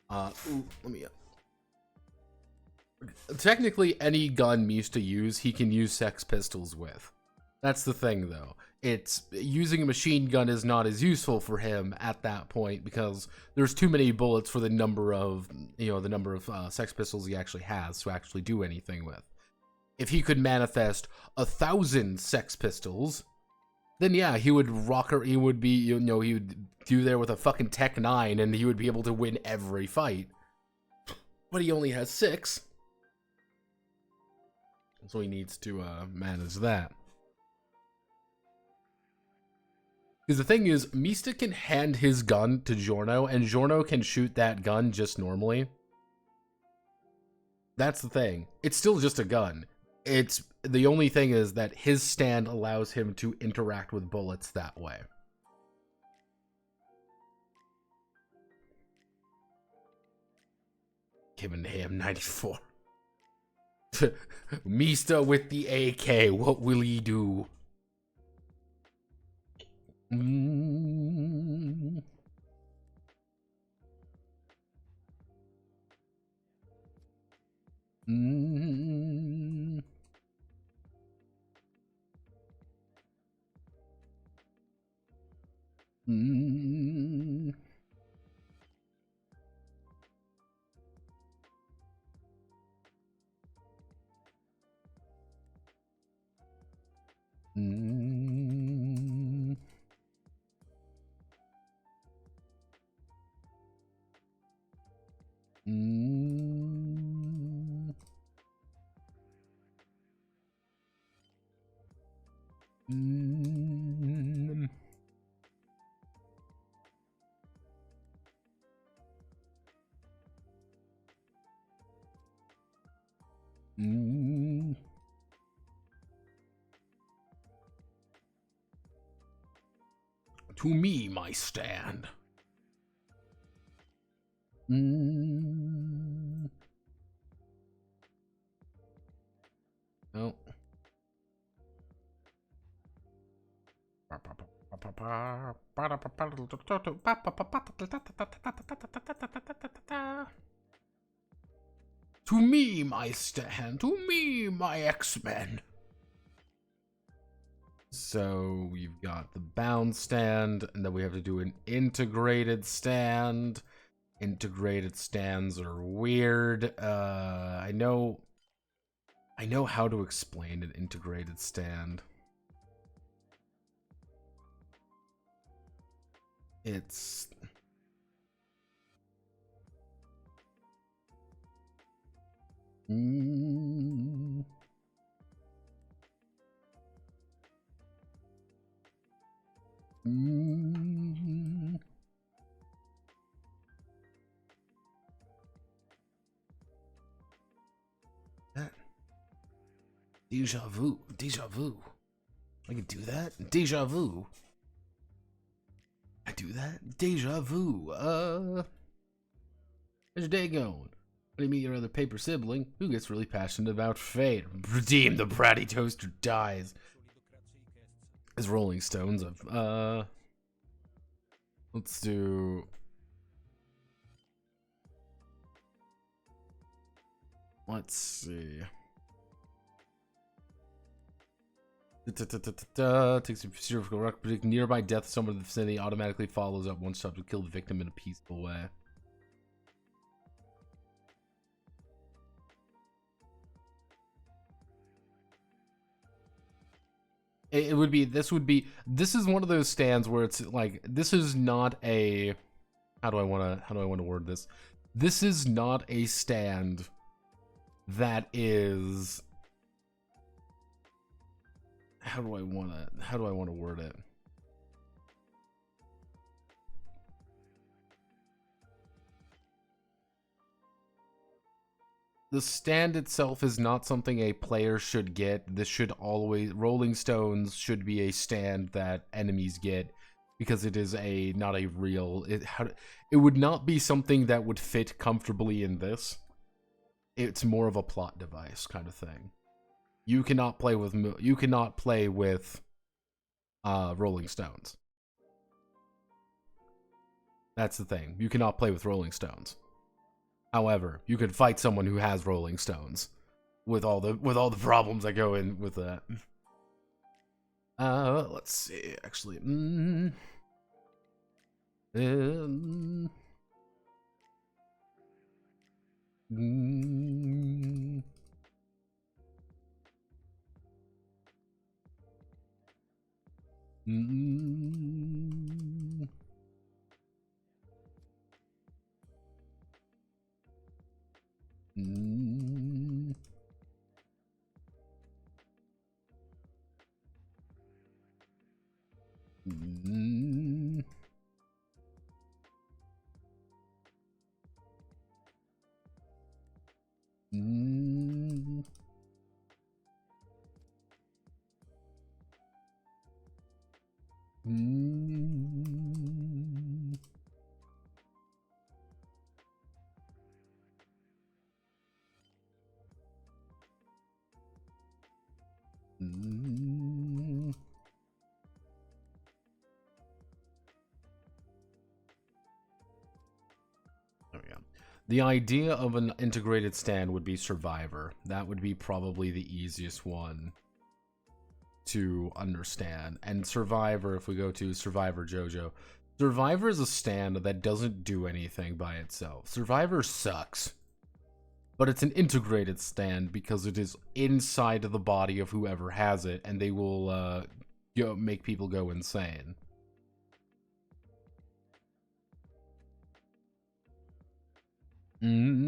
ooh, let me technically any gun Meese to use, he can use Sex Pistols with. That's the thing though. It's using a machine gun is not as useful for him at that point because there's too many bullets for the number of, Sex Pistols he actually has to actually do anything with. If he could manifest 1,000 Sex Pistols, then yeah, he would he would be, he would do there with a fucking Tech 9 and he would be able to win every fight. But he only has 6. So he needs to manage that. Because the thing is, Mista can hand his gun to Giorno, and Giorno can shoot that gun just normally. That's the thing. It's still just a gun. It's the only thing is that his stand allows him to interact with bullets that way. Kim and Ham 94. Mista with the AK, what will he do? Mm. Mm. Mm. Mm. Mm. Mm. Mm. To me, my stand. Mm. Oh. To me, my stand. To me, my X-Men. So we've got the bound stand, and then we have to do an integrated stand. Integrated stands are weird. I know how to explain an integrated stand. It's mm. Mm. That deja vu. I can do that. Deja vu. I do that. Deja vu. How's your day going? When you meet your other paper sibling who gets really passionate about fate. Redeem the bratty toaster dies. As Rolling Stones of let's do let's see. Takes a surgical rock, predict nearby death somewhere in the vicinity, automatically follows up one shot to kill the victim in a peaceful way. This is one of those stands where it's like, this is not a, how do I want to word this? This is not a stand that is, how do I want to word it? The stand itself is not something a player should get. This should always, Rolling Stones should be a stand that enemies get because it is not a real. It would not be something that would fit comfortably in this. It's more of a plot device kind of thing. You cannot play with Rolling Stones. That's the thing. You cannot play with Rolling Stones. However, you can fight someone who has Rolling Stones with all the problems that go in with that. Let's see. Actually, the idea of an integrated stand would be Survivor. That would be probably the easiest one to understand. And Survivor, if we go to Survivor JoJo, Survivor is a stand that doesn't do anything by itself. Survivor sucks. But it's an integrated stand because it is inside of the body of whoever has it, and they will make people go insane. Yeah.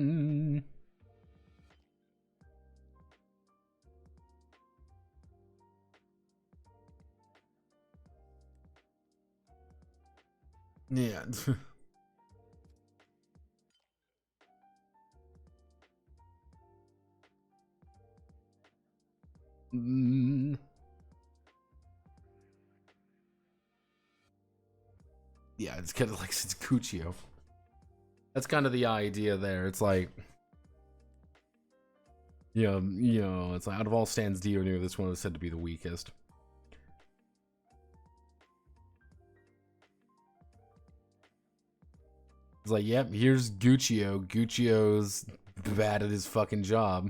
Yeah, it's kind of like it's Cuccio. That's kind of the idea there. It's like, it's like out of all stands Dio knew, this one was said to be the weakest. It's like, yep, here's Guccio. Guccio's bad at his fucking job.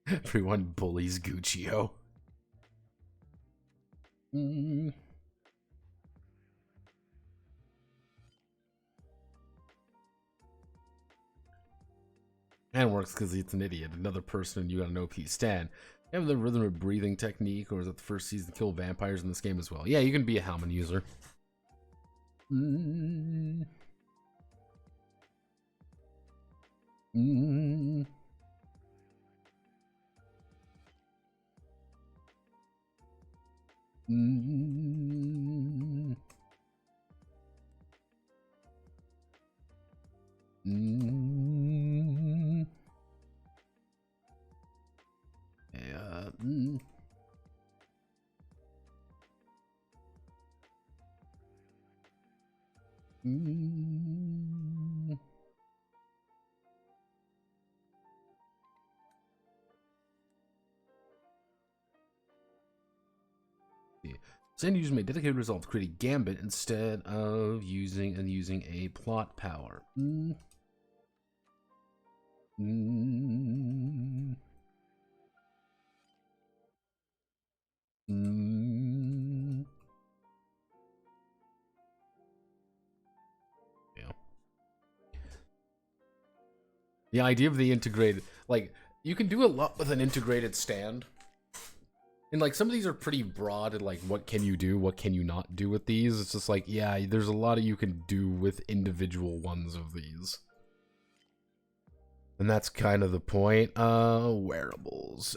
Everyone bullies Guccio. And works because he's an idiot. Another person you got an OP stand. You have the rhythm of breathing technique, or is it the first season kill vampires in this game as well? Yeah, you can be a Hellman user. Stand users may dedicate resolve to create a gambit instead of using a plot power. Yeah. The idea of the integrated, like, you can do a lot with an integrated stand. And, like, some of these are pretty broad, and, like, what can you do, what can you not do with these? It's just like, yeah, there's a lot of you can do with individual ones of these. And that's kind of the point. Wearables.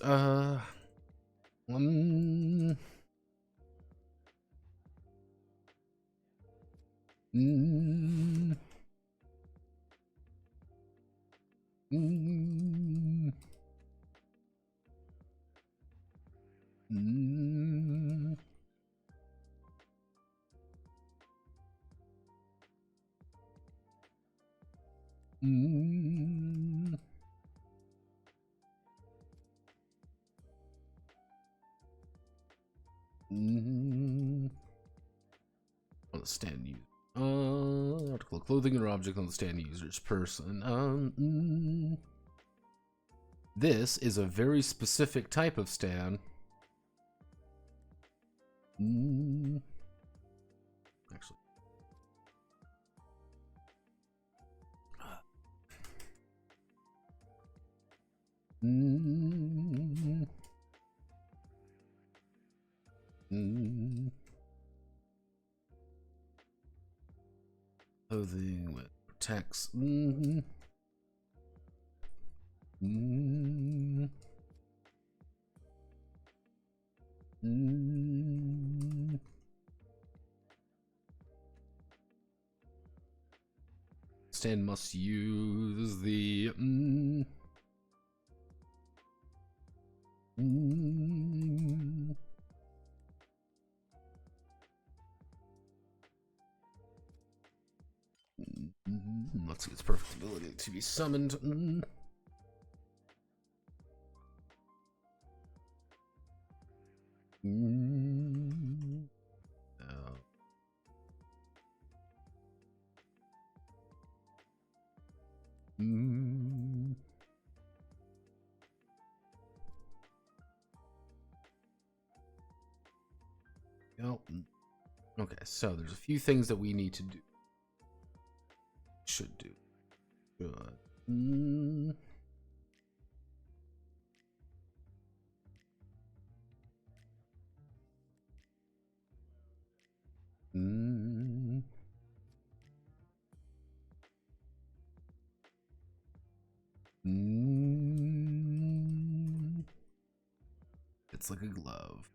Mm. Mm. Mm. Mm. Mm. On the stand user. Article of clothing or object on the stand user's person. This is a very specific type of stand. Actually. Clothing with protects. Stand must use the let's see its perfect ability to be summoned. Okay, so there's a few things that we need to do. Should do. Good. It's like a glove.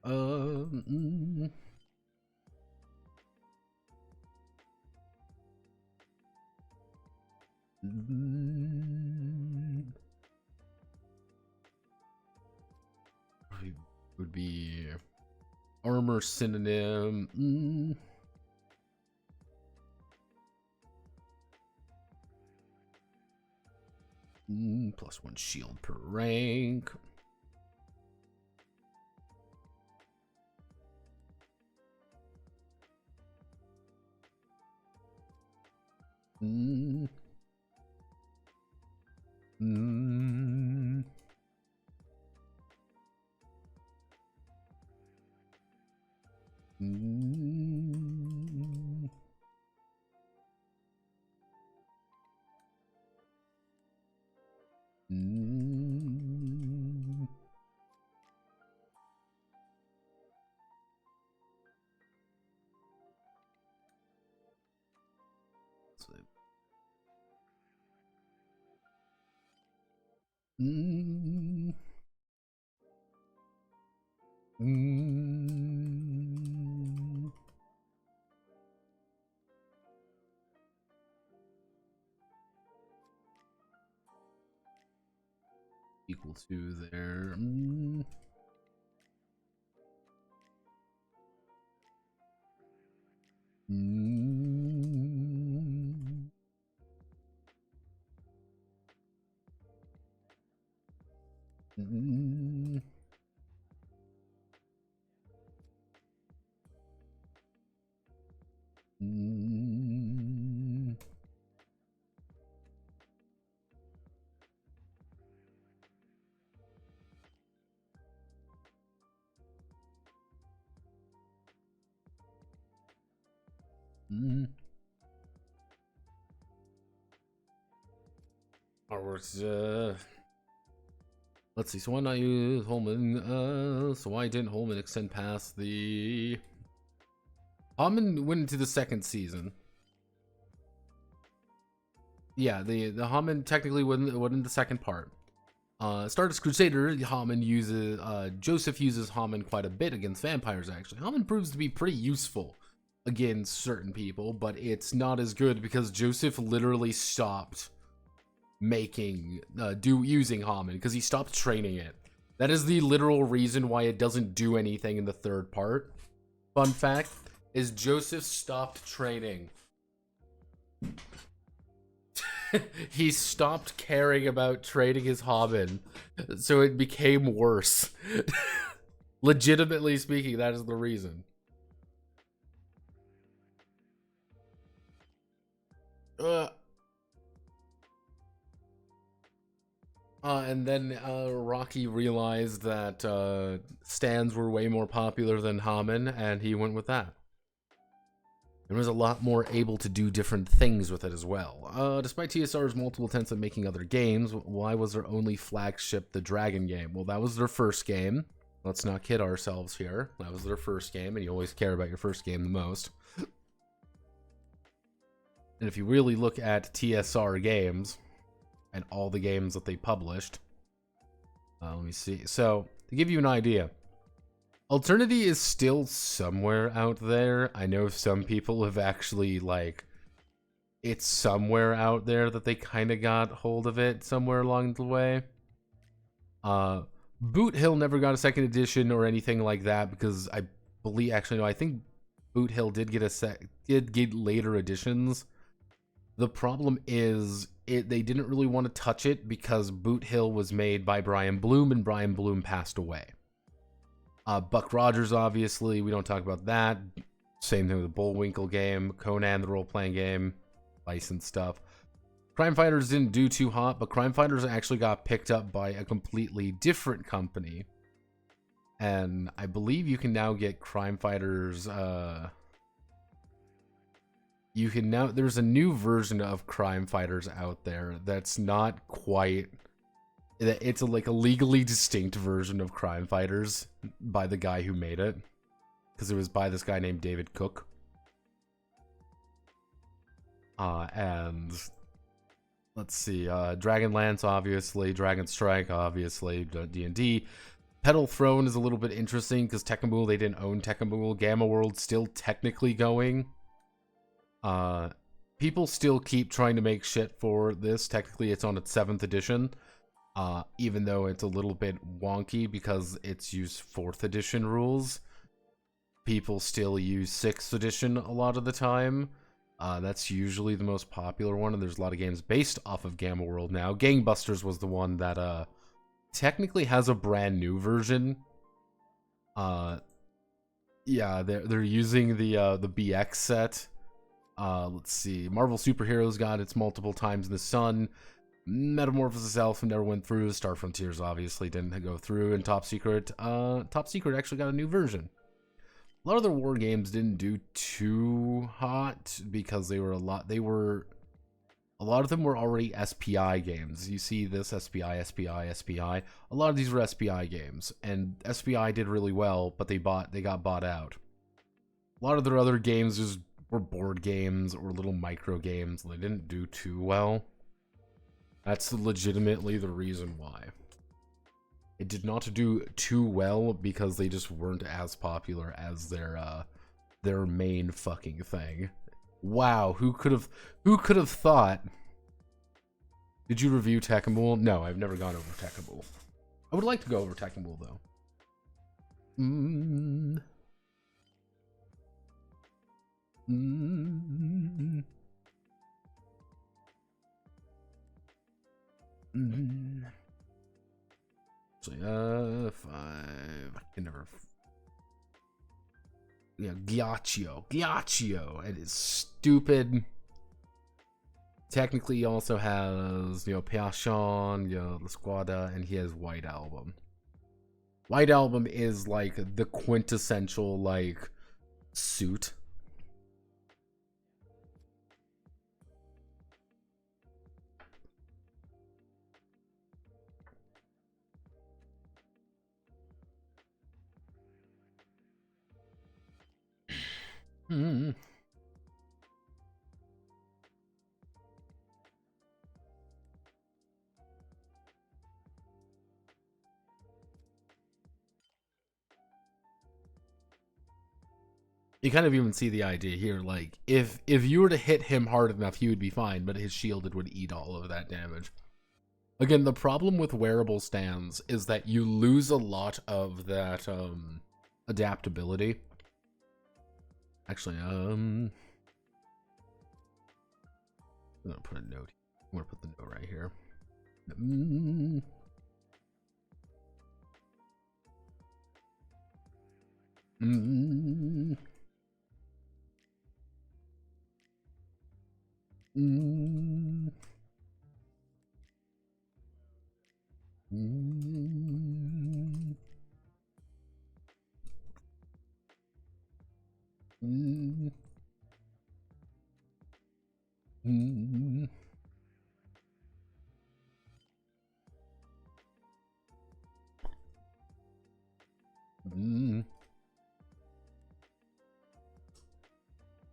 Would be armor synonym. Plus 1 shield per rank. Equal to their let's see, so why not use Holman? So why didn't Holman extend past the Holman went into the second season. Yeah, the Hammond technically went in the second part. Stardust Crusader, Hammond uses Joseph uses Hammond quite a bit against vampires. Actually, Hammond proves to be pretty useful against certain people, but it's not as good because Joseph literally stopped making using Hammond because he stopped training it. That is the literal reason why it doesn't do anything in the third part. Fun fact is Joseph stopped training. He stopped caring about trading his Hammond, so it became worse. Legitimately speaking, that is the reason. And then Rocky realized that stands were way more popular than Hammond, and he went with that. And was a lot more able to do different things with it as well. Despite TSR's multiple attempts at making other games, why was their only flagship the Dragon game? Well, that was their first game. Let's not kid ourselves here. That was their first game, and you always care about your first game the most. And if you really look at TSR games and all the games that they published, let me see. So, to give you an idea, Alternity is still somewhere out there. I know some people have actually, like, it's somewhere out there that they kind of got hold of it somewhere along the way. Boot Hill never got a second edition or anything like that because I believe, actually, no, I think Boot Hill did get later editions. The problem is they didn't really want to touch it because Boot Hill was made by Brian Bloom, and Brian Bloom passed away. Buck Rogers, obviously, we don't talk about that. Same thing with the Bullwinkle game, Conan, the role-playing game, licensed stuff. Crime Fighters didn't do too hot, but Crime Fighters actually got picked up by a completely different company. And I believe you can now get Crime Fighters, there's a new version of Crime Fighters out there that's not quite... It's like a legally distinct version of Crime Fighters by the guy who made it. Because it was by this guy named David Cook. And let's see, Dragonlance, obviously, Dragon Strike, obviously, D&D. Petal Throne is a little bit interesting because Tekken Bool, they didn't own Tekken Bool. Gamma World's still technically going. People still keep trying to make shit for this. Technically, it's on its 7th edition. Even though it's a little bit wonky because it's used 4th edition rules. People still use 6th edition a lot of the time. That's usually the most popular one, and there's a lot of games based off of Gamma World now. Gangbusters was the one that technically has a brand new version. Yeah, they're using the BX set. Let's see, Marvel Superheroes got its multiple times in the sun. Metamorphosis Alpha never went through. Star Frontiers obviously didn't go through, and Top Secret actually got a new version. A lot of their war games didn't do too hot because a lot of them were already SPI games. You see this SPI. A lot of these were SPI games, and SPI did really well, but they got bought out. A lot of their other games just were board games or little micro games, and they didn't do too well. That's legitimately the reason why. It did not do too well because they just weren't as popular as their main fucking thing. Wow, who could have thought? Did you review Tekken Bool? No, I've never gone over Tekken Bool. I would like to go over Tekken Bool though. So, 5. I can never. Yeah, Ghiaccio. It is stupid. Technically, he also has, Passion, La Squadra, and he has White Album. White Album is like the quintessential like suit. You kind of even see the idea here. Like, if you were to hit him hard enough, he would be fine, but his shield, it would eat all of that damage. Again, the problem with wearable stands is that you lose a lot of that adaptability. Actually, I'm gonna put a note. I'm gonna put the note right here.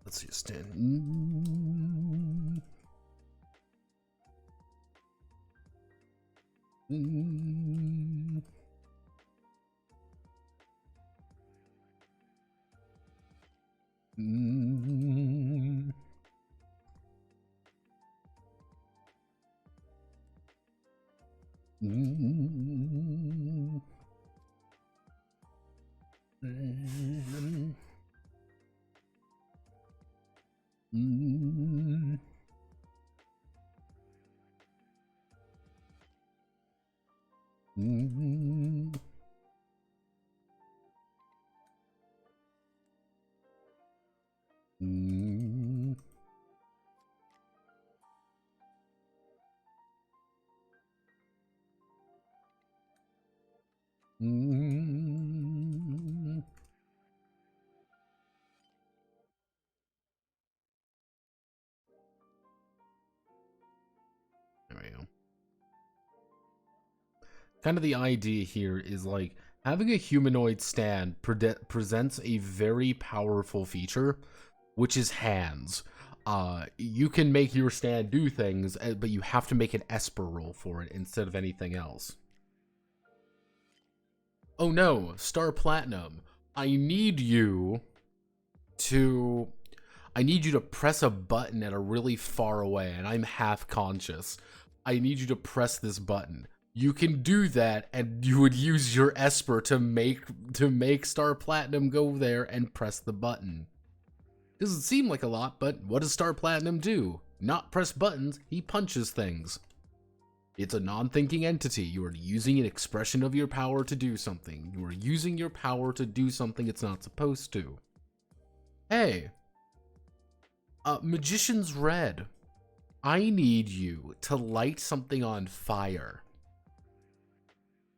Let's see, stand. There we go. Kind of the idea here is like having a humanoid stand presents a very powerful feature, which is hands. You can make your stand do things, but you have to make an Esper roll for it instead of anything else. Oh no, Star Platinum. I need you to press a button at a really far away, and I'm half conscious. I need you to press this button. You can do that, and you would use your Esper to make Star Platinum go there and press the button. Doesn't seem like a lot, but what does Star Platinum do? Not press buttons, he punches things. It's a non-thinking entity. You are using an expression of your power to do something. You are using your power to do something it's not supposed to. Hey, Magician's Red. I need you to light something on fire.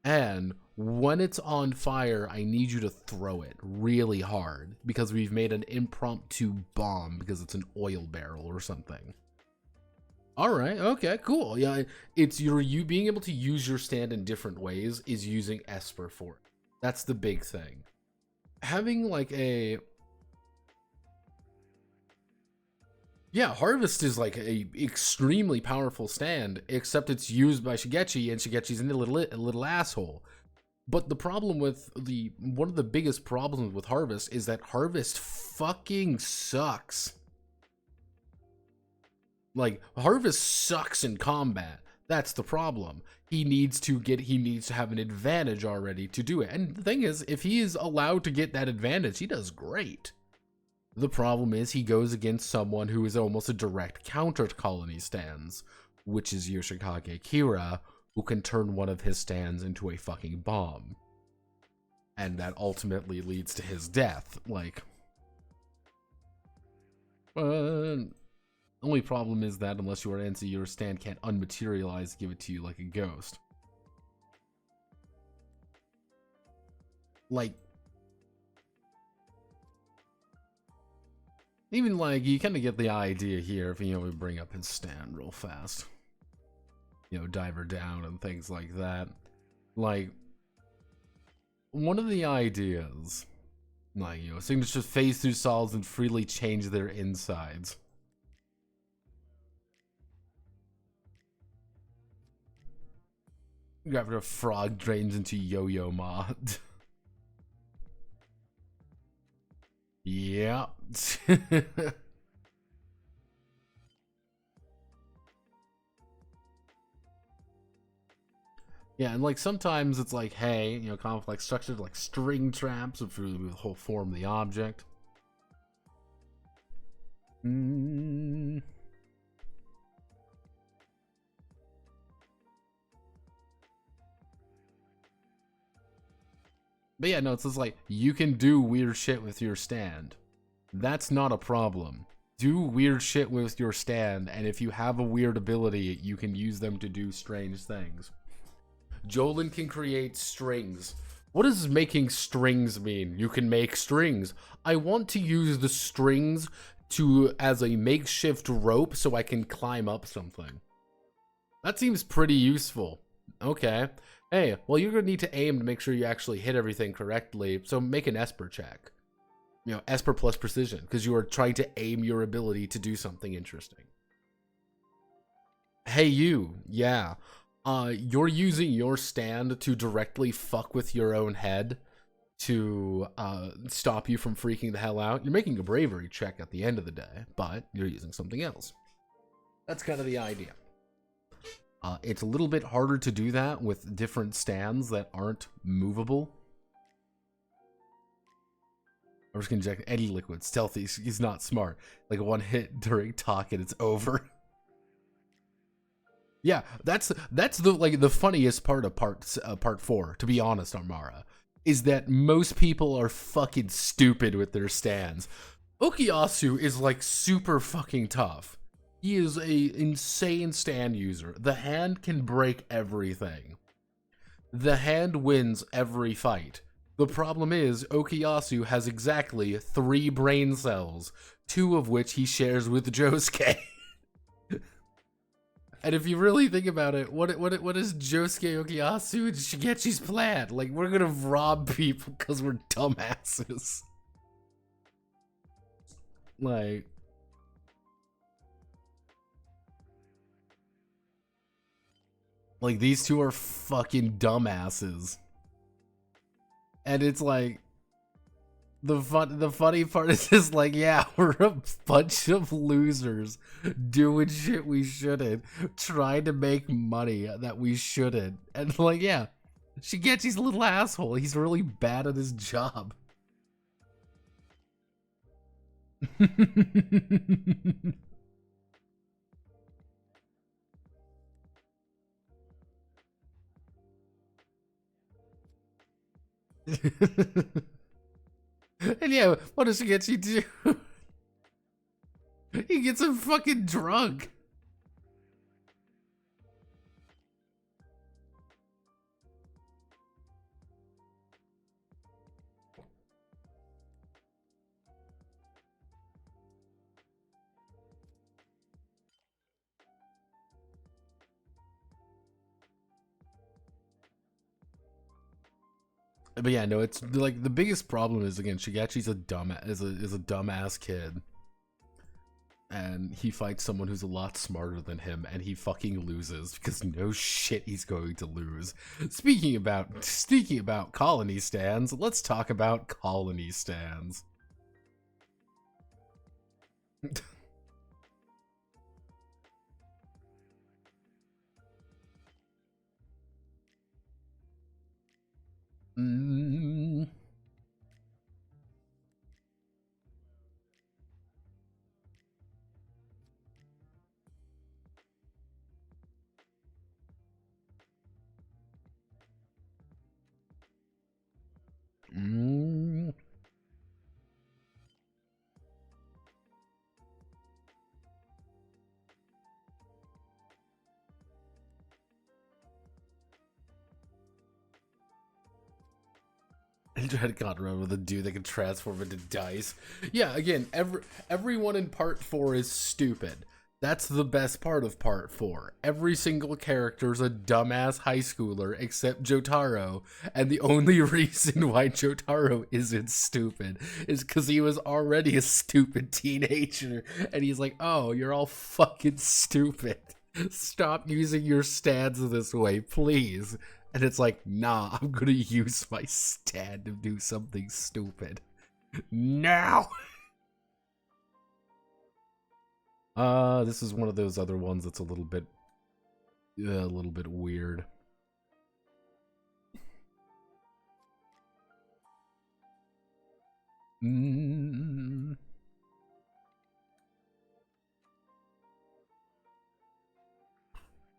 And when it's on fire, I need you to throw it really hard because we've made an impromptu bomb because it's an oil barrel or something. All right, okay, cool. Yeah, it's you being able to use your stand in different ways is using Esper for it. That's the big thing. Having like a Harvest is like a extremely powerful stand, except it's used by Shigechi, and Shigechi's a little asshole. But the problem with one of the biggest problems with Harvest is that Harvest fucking sucks. Like, Harvest sucks in combat. That's the problem. He needs to have an advantage already to do it. And the thing is, if he is allowed to get that advantage, he does great. The problem is he goes against someone who is almost a direct counter to Colony stands, which is Yoshikage Kira, who can turn one of his stands into a fucking bomb. And that ultimately leads to his death. Like, only problem is that unless you are NC, your stand can't unmaterialize, give it to you like a ghost. Like, even like, you kind of get the idea here if, we bring up his stand real fast. Diver down and things like that. Like, one of the ideas, like, signatures phase through solids and freely change their insides. After a frog drains into Yo-Yo Ma. Yeah. Yeah, and like sometimes it's like, hey, you know, complex structures like string traps if you the whole form of the object. Mm. But yeah, no, it's just like you can do weird shit with your stand. That's not a problem. Do weird shit with your stand, and if you have a weird ability, you can use them to do strange things. Jolin can create strings. What does making strings mean? You can make strings. I want to use the strings to as a makeshift rope so I can climb up something. That seems pretty useful. Okay. Hey, well, you're going to need to aim to make sure you actually hit everything correctly, so make an Esper check. You know, Esper plus precision, because you are trying to aim your ability to do something interesting. Hey, you. Yeah. You're using your stand to directly fuck with your own head to stop you from freaking the hell out. You're making a bravery check at the end of the day, but you're using something else. That's kind of the idea. It's a little bit harder to do that with different stands that aren't movable. I'm just gonna inject any liquid. Stealthy, he's not smart. Like one hit during talk and it's over. Yeah, that's the like the funniest part of part 4, to be honest, Armara, is that most people are fucking stupid with their stands. Okuyasu is like super fucking tough. He is a insane stand user. The hand can break everything. The hand wins every fight. The problem is Okuyasu has exactly 3 brain cells, 2 of which he shares with Josuke. And if you really think about it, what is Josuke, Okuyasu, and Shigechi's plan? Like, we're gonna rob people because we're dumbasses. Like these two are fucking dumbasses. And it's like the funny part is just like, yeah, we're a bunch of losers doing shit we shouldn't, trying to make money that we shouldn't. And like, yeah, Shigechi's a little asshole. He's really bad at his job. And yeah, what does Shigechi do? He gets him fucking drunk. But yeah, no, it's like the biggest problem is, again, Shigechi's a dumbass kid, and he fights someone who's a lot smarter than him, and he fucking loses because no shit he's going to lose. Speaking about colony stands, let's talk about colony stands. Mm. Mm. Dread got around with a dude that can transform into dice. Yeah, again, everyone in part 4 is stupid. That's the best part of part 4. Every single character is a dumbass high schooler except Jotaro, and the only reason why Jotaro isn't stupid is because he was already a stupid teenager, and he's like, oh, you're all fucking stupid. Stop using your stands this way, please. And it's like, nah, I'm gonna use my stand to do something stupid. Now. This is one of those other ones that's a little bit weird.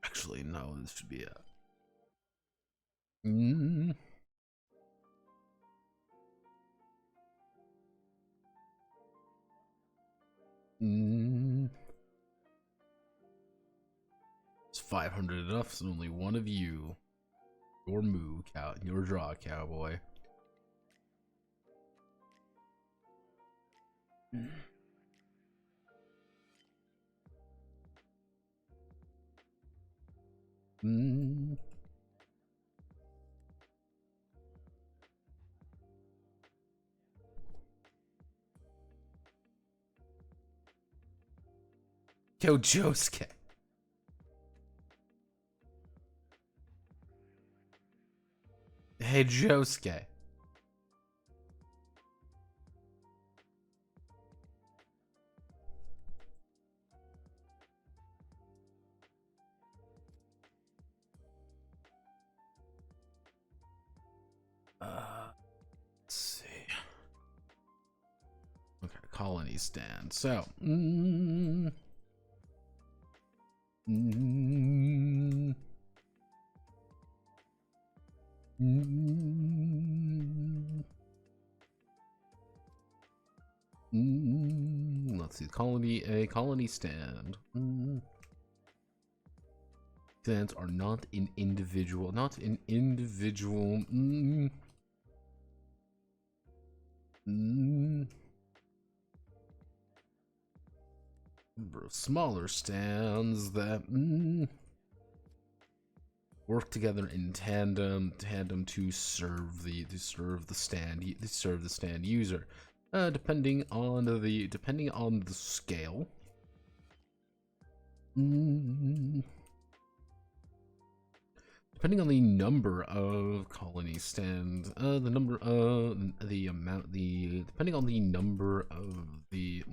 Actually, no, this should be a. It's 500 enough, so only one of you. Your move, your draw, cowboy. Yo, Josuke. Hey, Josuke. Let's see. Okay, colony stand. So, let's see. Colony stand. Stands are not an individual. Smaller stands that work together in tandem to serve the stand user. Depending on the scale. Depending on the number of colony stands, depending on the number of the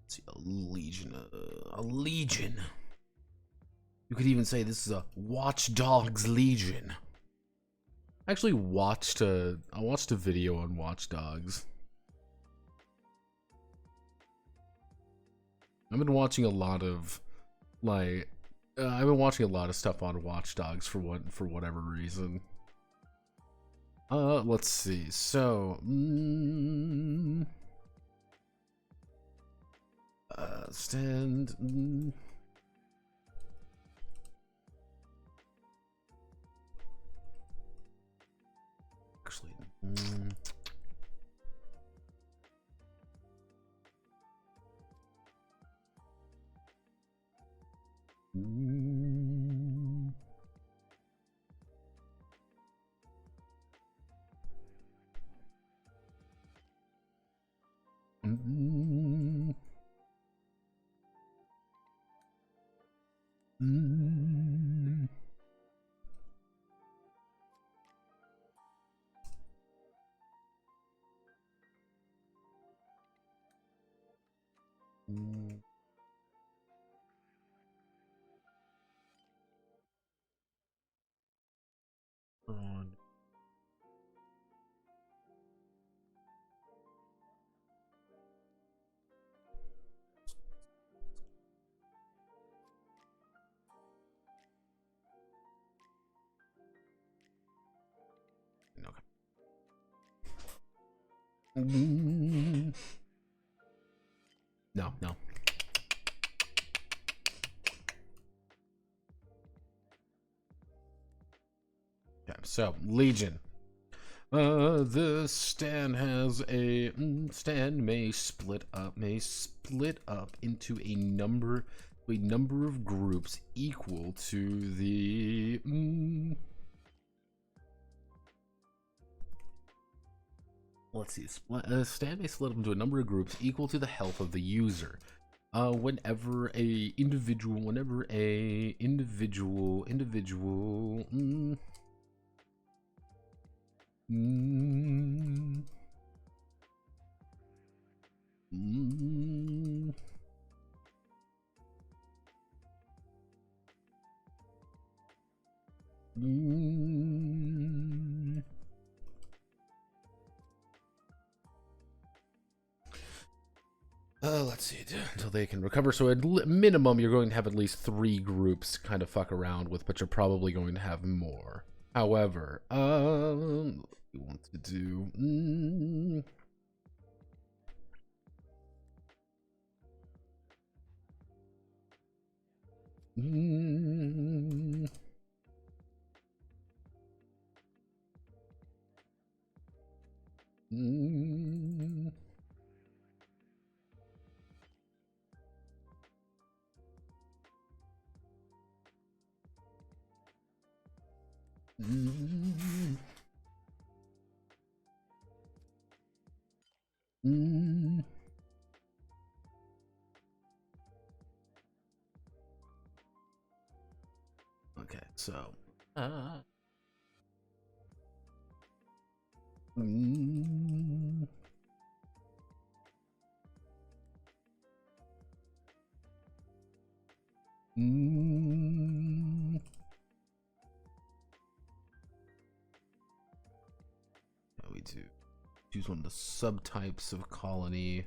see, a legion. You could even say this is a Watch Dogs Legion. I actually watched I watched a video on Watch Dogs. I've been watching a lot of stuff on Watch Dogs for whatever reason. Let's see. So, stand. Actually, so Legion. The stand has a stand may split up into a number of groups equal to the let's see. Stand may split up into a number of groups equal to the health of the user. Whenever a individual let's see, until they can recover. So at minimum, you're going to have at least 3 groups kind of fuck around with, but you're probably going to have more. However, we want to do okay, so we do choose one of the subtypes of colony.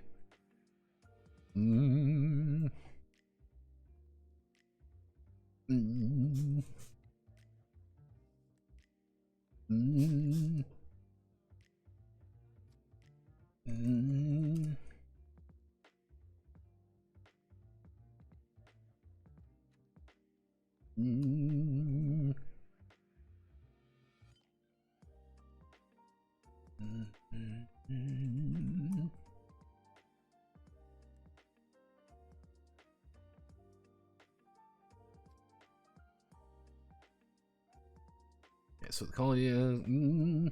Okay, so the colony is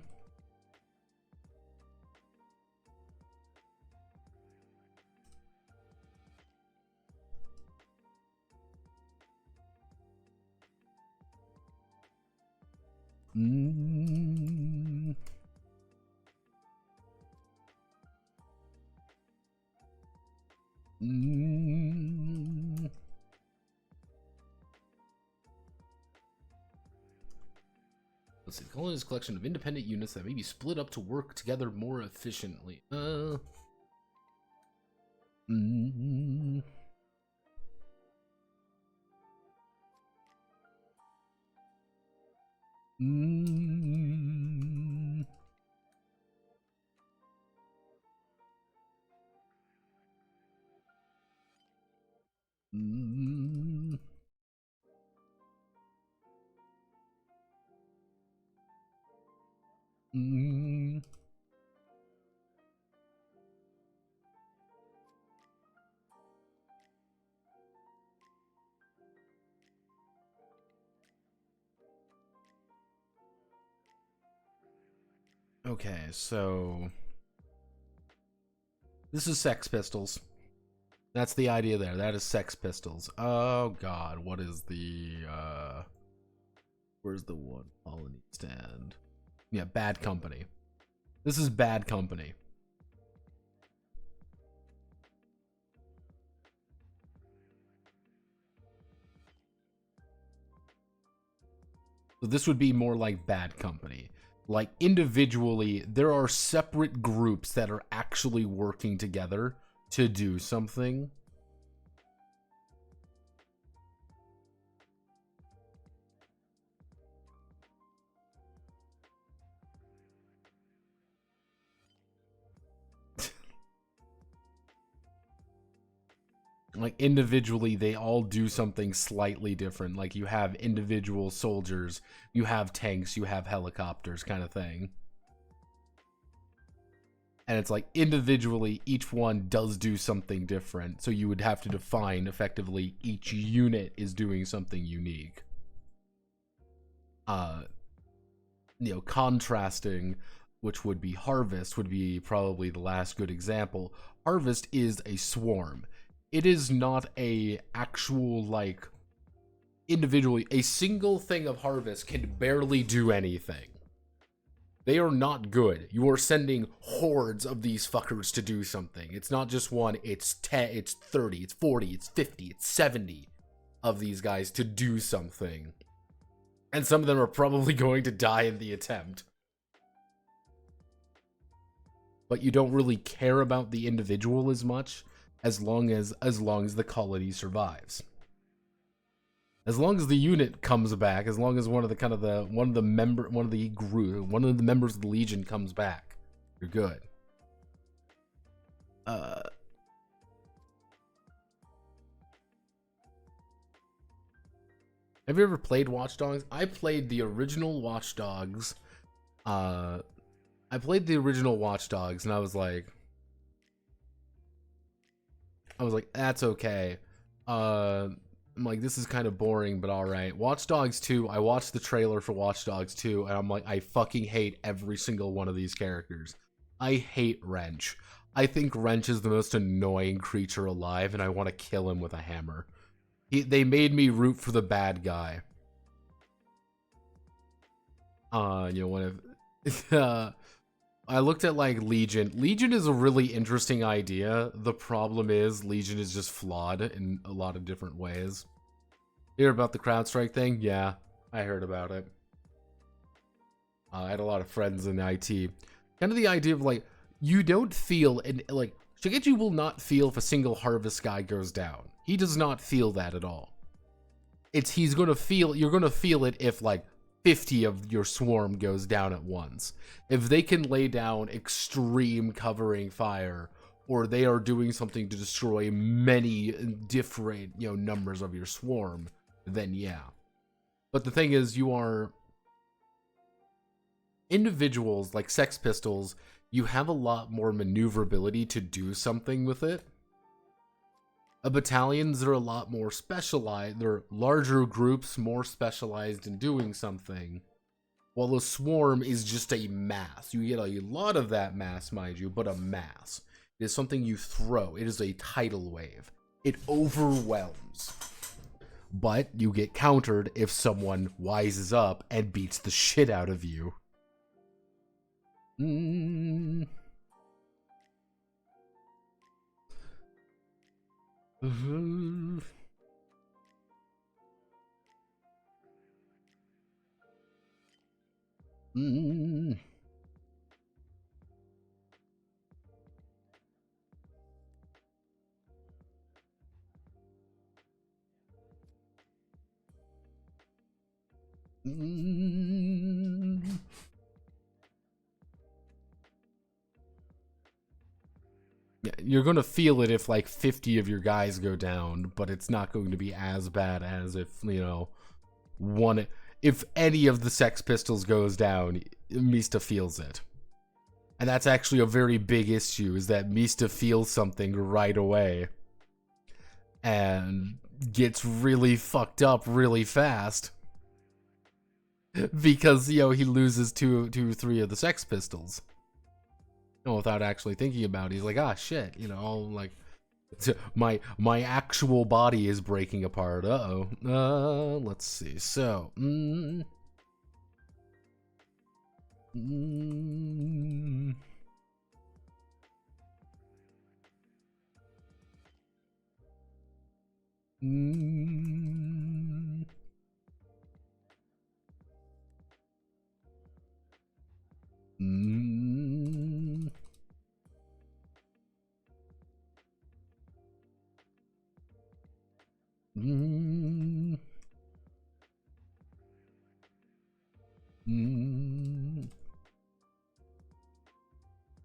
let's see, the colony is a collection of independent units that may be split up to work together more efficiently. Okay, so this is Sex Pistols. That's the idea there. That is Sex Pistols. Oh god, what is the where's the one colony stand? Yeah, Bad Company. This is Bad Company. So this would be more like Bad Company. Like individually, there are separate groups that are actually working together to do something. Like, individually, they all do something slightly different. Like, you have individual soldiers, you have tanks, you have helicopters, kind of thing. And it's like, individually, each one does do something different. So you would have to define, effectively, each unit is doing something unique. You know, contrasting, which would be Harvest, would be probably the last good example. Harvest is a swarm. It is not a actual, like, individually, a single thing of Harvest can barely do anything. They are not good. You are sending hordes of these fuckers to do something. It's not just one, it's 10, it's 30, it's 40, it's 50, it's 70 of these guys to do something. And some of them are probably going to die in the attempt. But you don't really care about the individual as much as long as the colony survives. As long as the unit comes back, as long as one of the members of the Legion comes back, you're good. Have you ever played Watch Dogs? I played the original Watch Dogs. And I was like, that's okay. I'm like, this is kind of boring, but alright. Watch Dogs 2, I watched the trailer for Watch Dogs 2, and I'm like, I fucking hate every single one of these characters. I hate Wrench. I think Wrench is the most annoying creature alive, and I want to kill him with a hammer. They made me root for the bad guy. You know, one of... I looked at, like, Legion. Legion is a really interesting idea. The problem is, Legion is just flawed in a lot of different ways. Hear about the CrowdStrike thing? Yeah, I heard about it. I had a lot of friends in IT. Kind of the idea of, like, you don't feel, and like, Shigechi will not feel if a single Harvest guy goes down. He does not feel that at all. You're gonna feel it if, like, 50 of your swarm goes down at once. If they can lay down extreme covering fire, or they are doing something to destroy many different, you know, numbers of your swarm, then yeah. But the thing is, you are individuals like Sex Pistols, you have a lot more maneuverability to do something with it. Battalions are a lot more specialized. They're larger groups, more specialized in doing something. While a swarm is just a mass. You get a lot of that mass, mind you, but a mass. It is something you throw. It is a tidal wave. It overwhelms. But you get countered if someone wises up and beats the shit out of you. Yeah, you're gonna feel it if like 50 of your guys go down, but it's not going to be as bad as if, you know, if any of the Sex Pistols goes down, Mista feels it. And that's actually a very big issue, is that Mista feels something right away. And gets really fucked up really fast. Because, you know, he loses two or three of the Sex Pistols. You know, without actually thinking about it. He's like, ah, shit, you know, like, my actual body is breaking apart. Uh-oh. Let's see. So,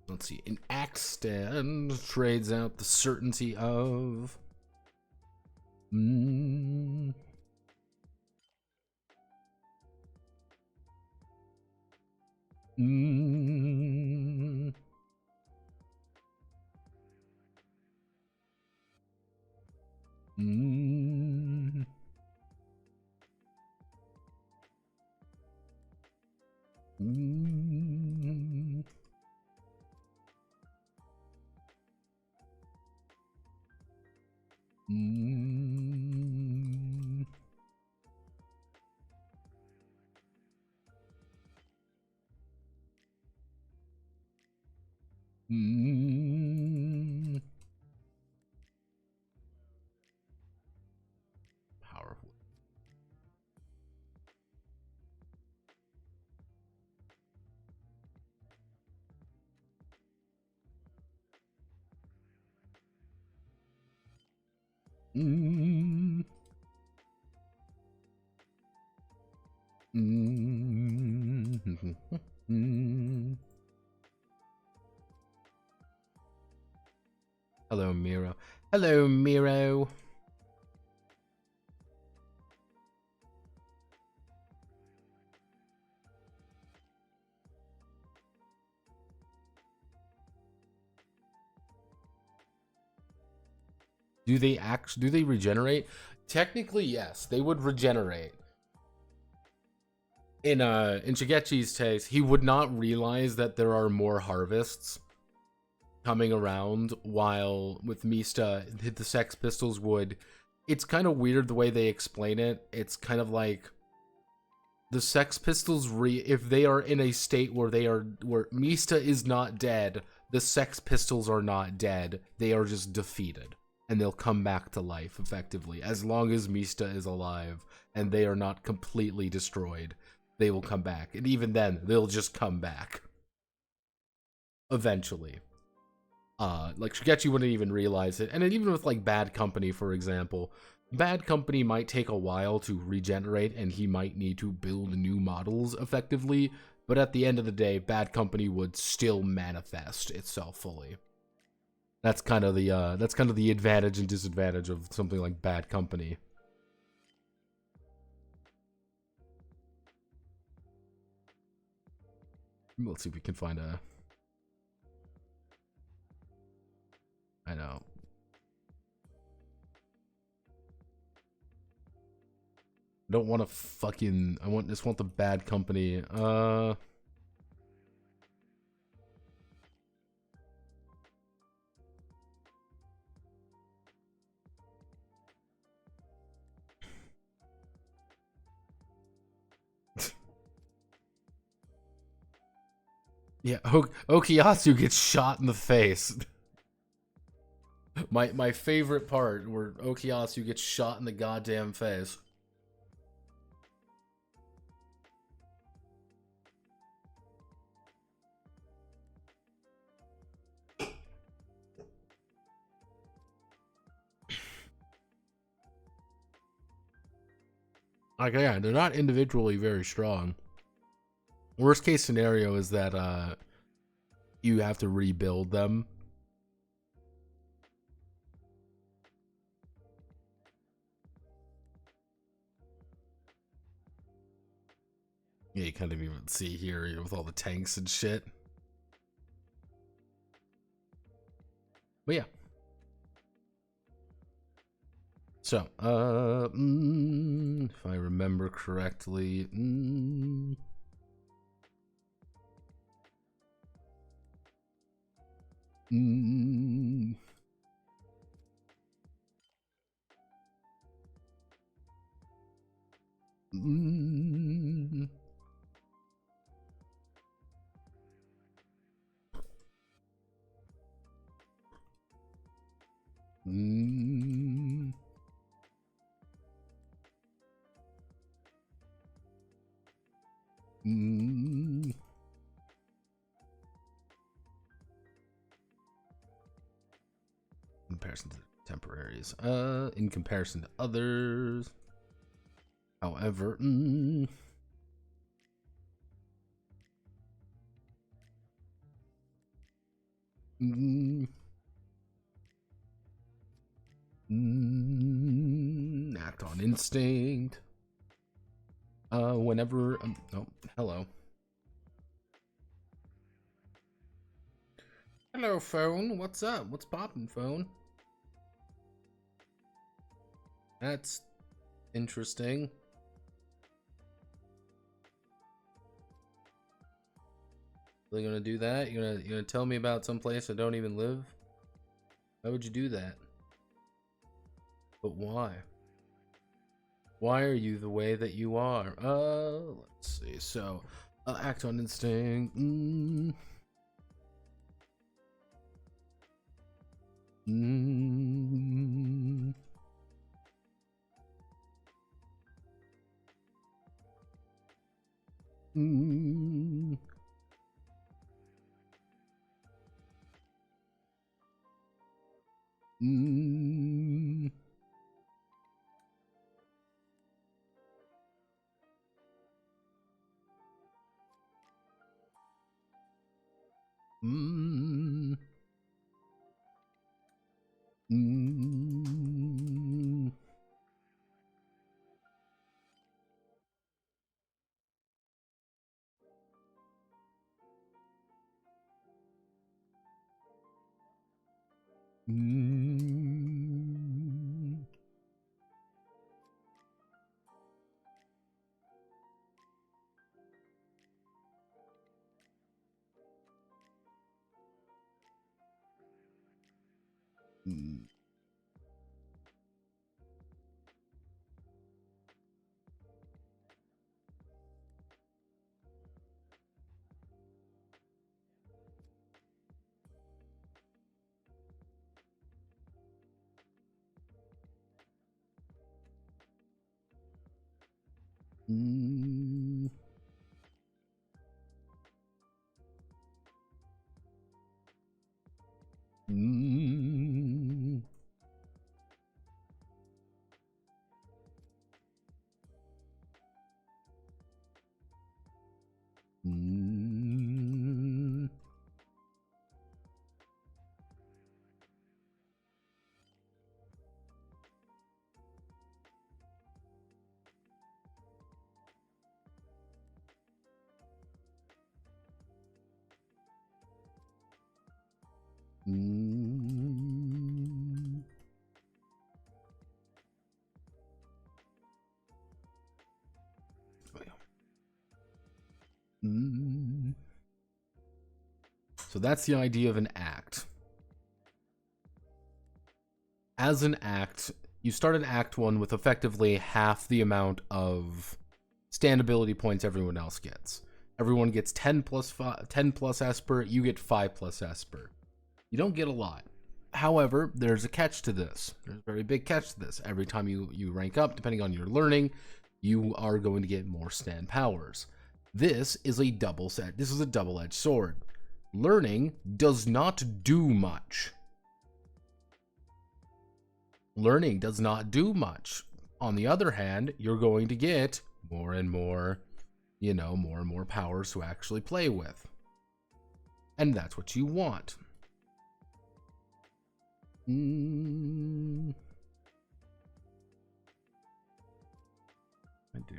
let's see. An axe stand trades out the certainty of Mm. Mm. Mm. Mm. Mm. Mm. Powerful. Mm. Mm. Mm. Hello, Miro. Hello, Miro. Do they regenerate? Technically, yes, they would regenerate. In Shigechi's case, he would not realize that there are more harvests coming around, while with Mista, the Sex Pistols would. It's kind of weird the way they explain it. It's kind of like the Sex Pistols if they are in a state where Mista is not dead, the Sex Pistols are not dead. They are just defeated, and they'll come back to life effectively as long as Mista is alive and they are not completely destroyed. They will come back, and even then, they'll just come back eventually. Like Shigechi wouldn't even realize it, and even with like Bad Company, for example, Bad Company might take a while to regenerate, and he might need to build new models effectively. But at the end of the day, Bad Company would still manifest itself fully. That's kind of the advantage and disadvantage of something like Bad Company. Let's see if we can find a. I know. I don't want to fucking. Just want the Bad Company. Yeah, Okuyasu gets shot in the face. My favorite part, where Okuyasu gets shot in the goddamn face. Like, yeah, they're not individually very strong. Worst case scenario is that you have to rebuild them. Yeah, you kind of even see here with all the tanks and shit. But yeah. So, if I remember correctly, comparison to temporaries. In comparison to others. However, act on instinct. Whenever, oh, hello. Hello, phone. What's up? What's poppin', phone? That's interesting. Are you gonna do that? You're gonna tell me about some place I don't even live? Why would you do that? But why? Why are you the way that you are? Let's see. So, act on instinct. Mm. Mm. Mm. Mm. Mm. Mm. Mm. Mm. Mm. Mm. Mm. Mm. Mm. So that's the idea of an act. As an act, you start an act one with effectively half the amount of stand ability points everyone else gets. Everyone gets 10 plus 10 plus Esper, you get 5 plus Esper. You don't get a lot. However, there's a catch to this. There's a very big catch to this. Every time you rank up, depending on your learning, you are going to get more stand powers. This is a double set. This is a double-edged sword. Learning does not do much. Learning does not do much. On the other hand, you're going to get more and more, more and more powers to actually play with. And that's what you want. I do.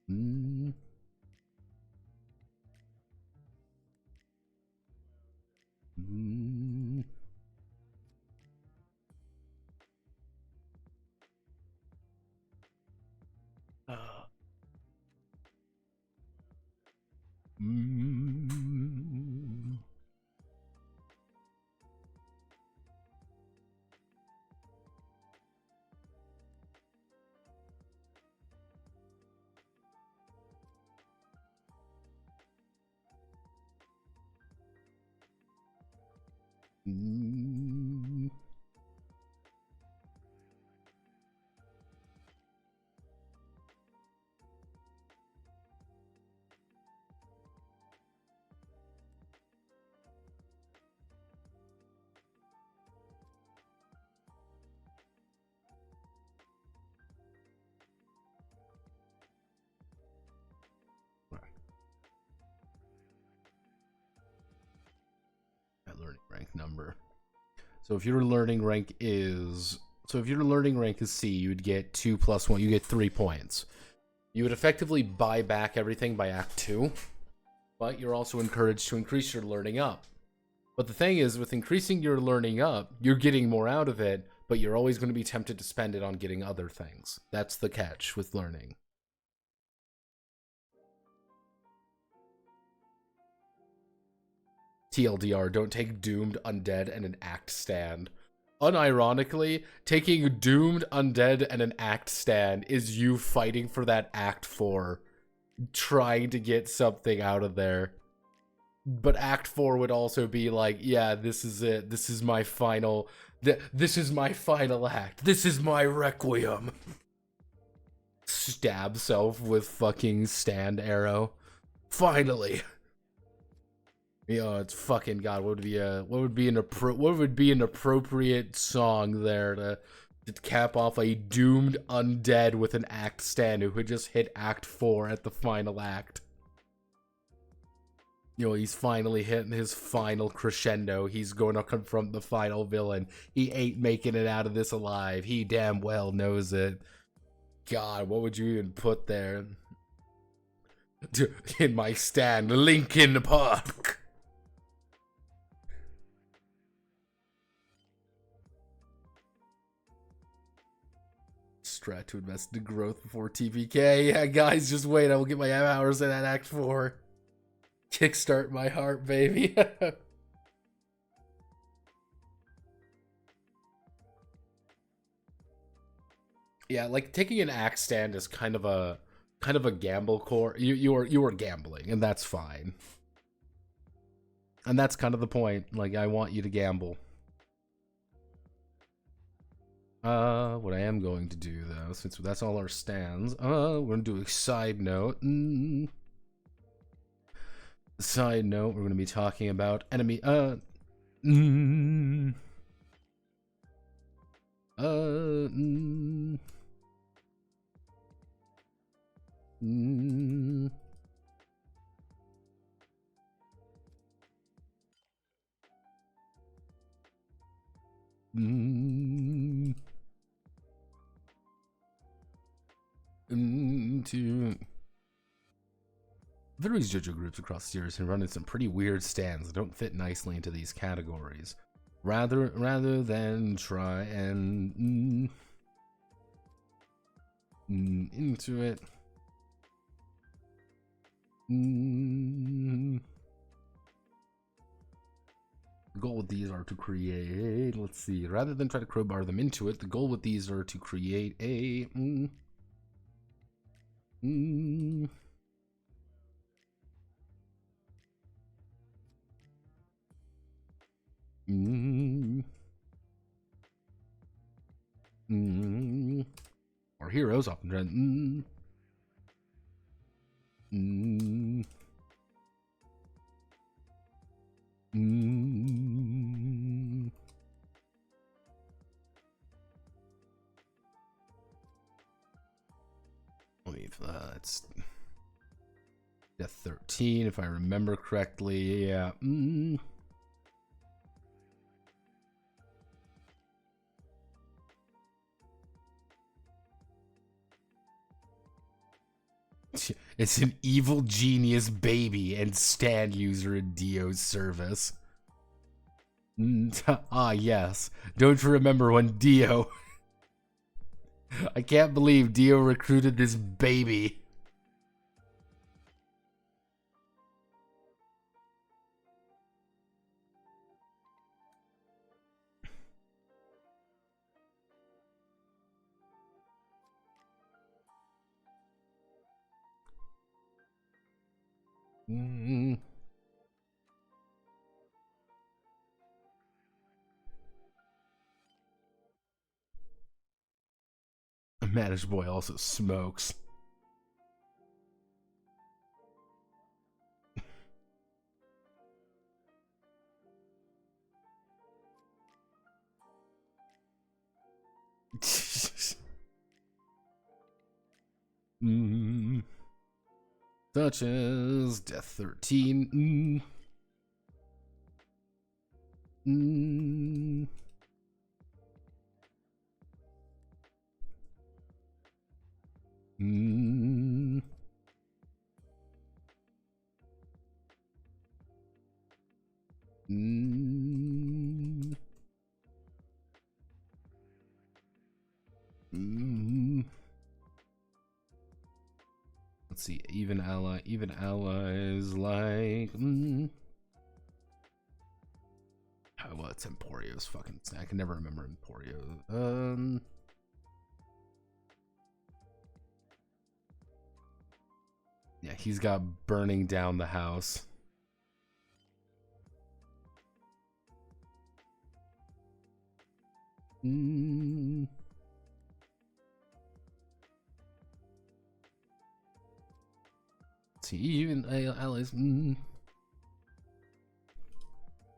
Mm. Mm. Mm. Mm. number. So if your learning rank is C, you would get 2 plus 1. You get 3 points. You would effectively buy back everything by Act 2, but you're also encouraged to increase your learning up. But the thing is, with increasing your learning up, you're getting more out of it, but you're always going to be tempted to spend it on getting other things. That's the catch with learning. TLDR, don't take Doomed, Undead, and an Act stand. Unironically, taking Doomed, Undead, and an Act stand is you fighting for that Act 4. Trying to get something out of there. But Act 4 would also be like, yeah, this is it. This is my final... This is my final act. This is my requiem. Stab self with fucking stand arrow. Finally. It's fucking God. What would be an appropriate song there to cap off a doomed undead with an act stand who could just hit Act 4 at the final act? He's finally hitting his final crescendo. He's going to confront the final villain. He ain't making it out of this alive. He damn well knows it. God, what would you even put there? In my stand, Linkin Park. Strat to invest in growth before TPK. Yeah, guys, just wait. I will get my hours in that Act 4. Kickstart my heart, baby. Yeah, like taking an axe stand is kind of a gamble core. You are gambling, and that's fine. And that's kind of the point. Like, I want you to gamble. What I am going to do though, since that's all our stands, we're gonna do a side note. Side note, we're going to be talking about enemy, Various JoJo groups across the series have run in some pretty weird stands that don't fit nicely into these categories. Rather than try and into it. The goal with these are to create, let's see, rather than try to crowbar them into it, the goal with these are to create a our heroes often run it's Death 13 if I remember correctly. Yeah. It's an evil genius baby and stand user in Dio's service. Ah, yes. Don't you remember when Dio... I can't believe Dio recruited this baby. Managed Boy also smokes. Such as Death 13. Mm. Mm. Mm. Mm. Let's see, even ally is like oh, well, it's Emporio's fucking I can never remember Emporio. Yeah, he's got burning down the house. Mm. Let's see, even allies. Mm.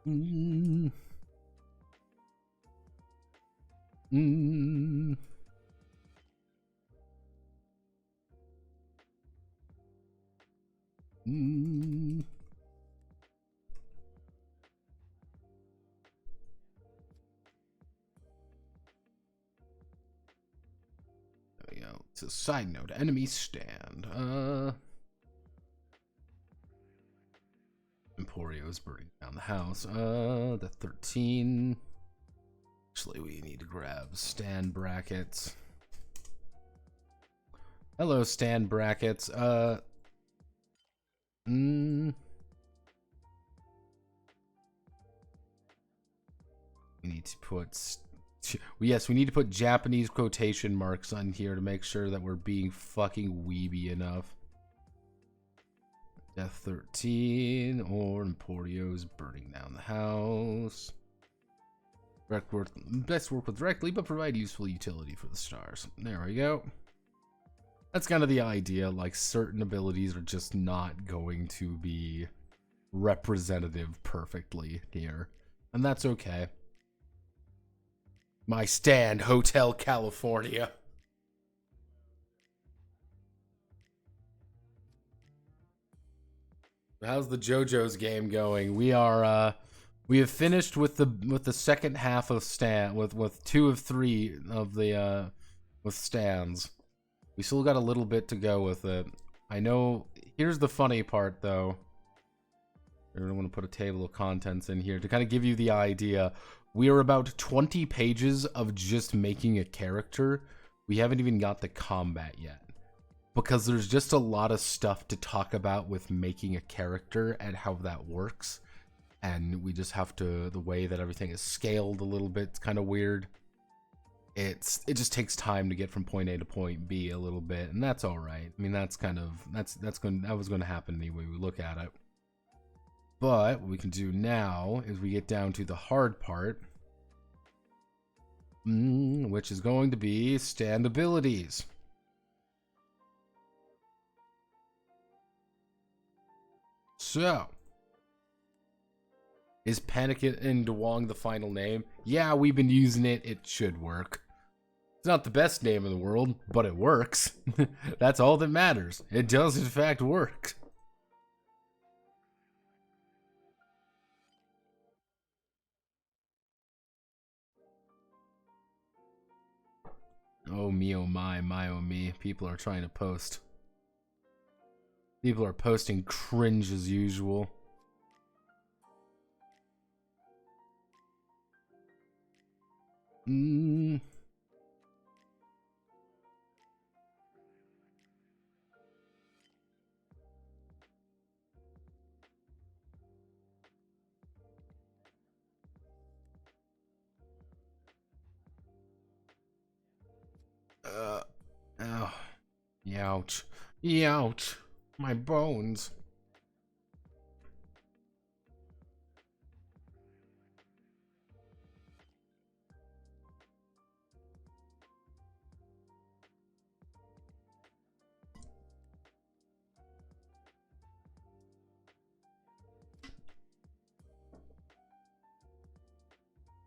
Mm. Mm. Mm. There we go. It's a side note. Enemy stand. Emporio's burning down the house. The 13. Actually, we need to grab stand brackets. Hello, stand brackets. We need to put. Yes, we need to put Japanese quotation marks on here to make sure that we're being fucking weeby enough. Death 13 or Emporio's burning down the house. Best work with directly, but provide useful utility for the stars. There we go. That's kind of the idea. Like, certain abilities are just not going to be representative perfectly here. And that's okay. My stand, Hotel California. How's the JoJo's game going? We have finished with the second half of stand with 2 of 3 of the with stands. We still got a little bit to go with it. I know. Here's the funny part, though. I want to put a table of contents in here to kind of give you the idea. We are about 20 pages of just making a character. We haven't even got the combat yet. Because there's just a lot of stuff to talk about with making a character and how that works. And we just have to, the way that everything is scaled a little bit, it's kind of weird. It just takes time to get from point A to point B a little bit, and that's all right. I mean, that was going to happen anyway we look at it. But what we can do now is we get down to the hard part, which is going to be stand abilities. So, is Panic in Duwang the final name? Yeah, we've been using it. It should work. It's not the best name in the world, but it works. That's all that matters. It does, in fact, work. Oh me, oh my oh me. People are trying to post. People are posting cringe as usual. Oh, youch. Youch. My bones.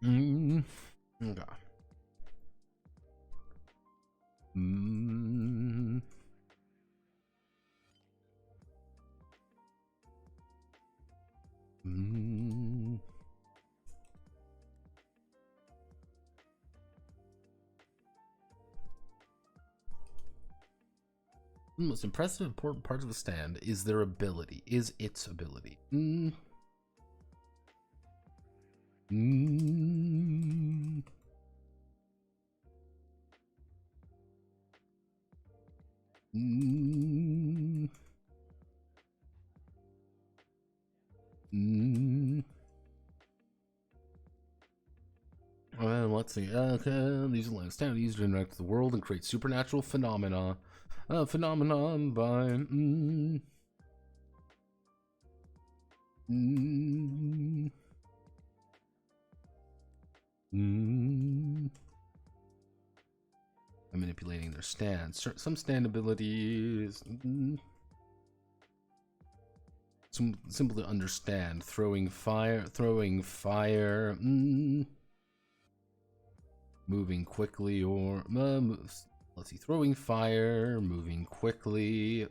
Okay. The most impressive important parts of a stand is their ability, is its ability. Let's see. Okay, these are stand used to interact with the world and create supernatural phenomena. Phenomenon by manipulating their stance. Some stand abilities. Simple to understand. Throwing fire. Moving quickly or let's see. Throwing fire. Moving quickly.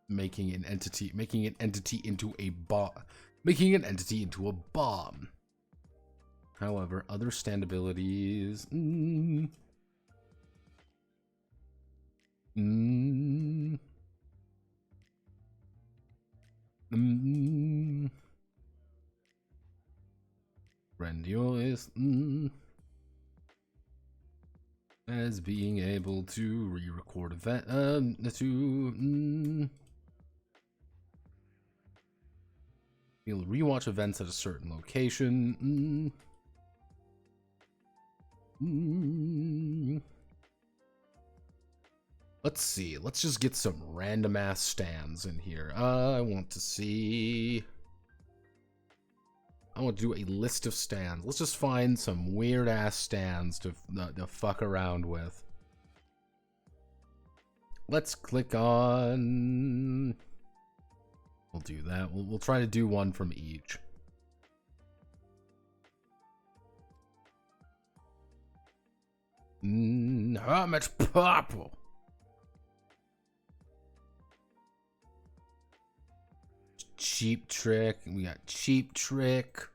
Making an entity into a bomb. However, other stand abilities. Grandiose. As being able to re-record event. Be able to rewatch events at a certain location. Let's see. Let's just get some random ass stands in here. I want to do a list of stands. Let's just find some weird ass stands to fuck around with. Let's click on. We'll do that. We'll try to do one from each. How much purple? Cheap Trick. We got Cheap Trick.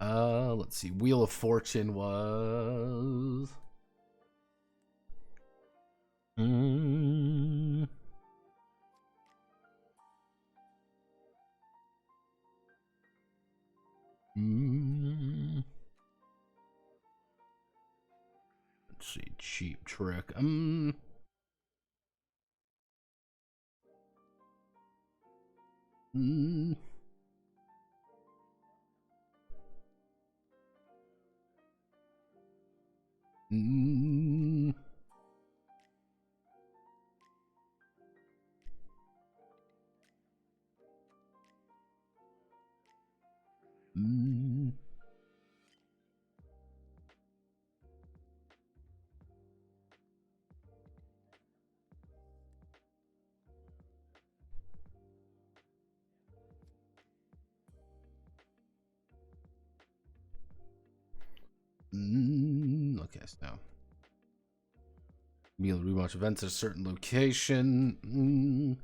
Let's see. Wheel of Fortune was. Let's see. Cheap Trick. Okay, so be able to rewatch events at a certain location.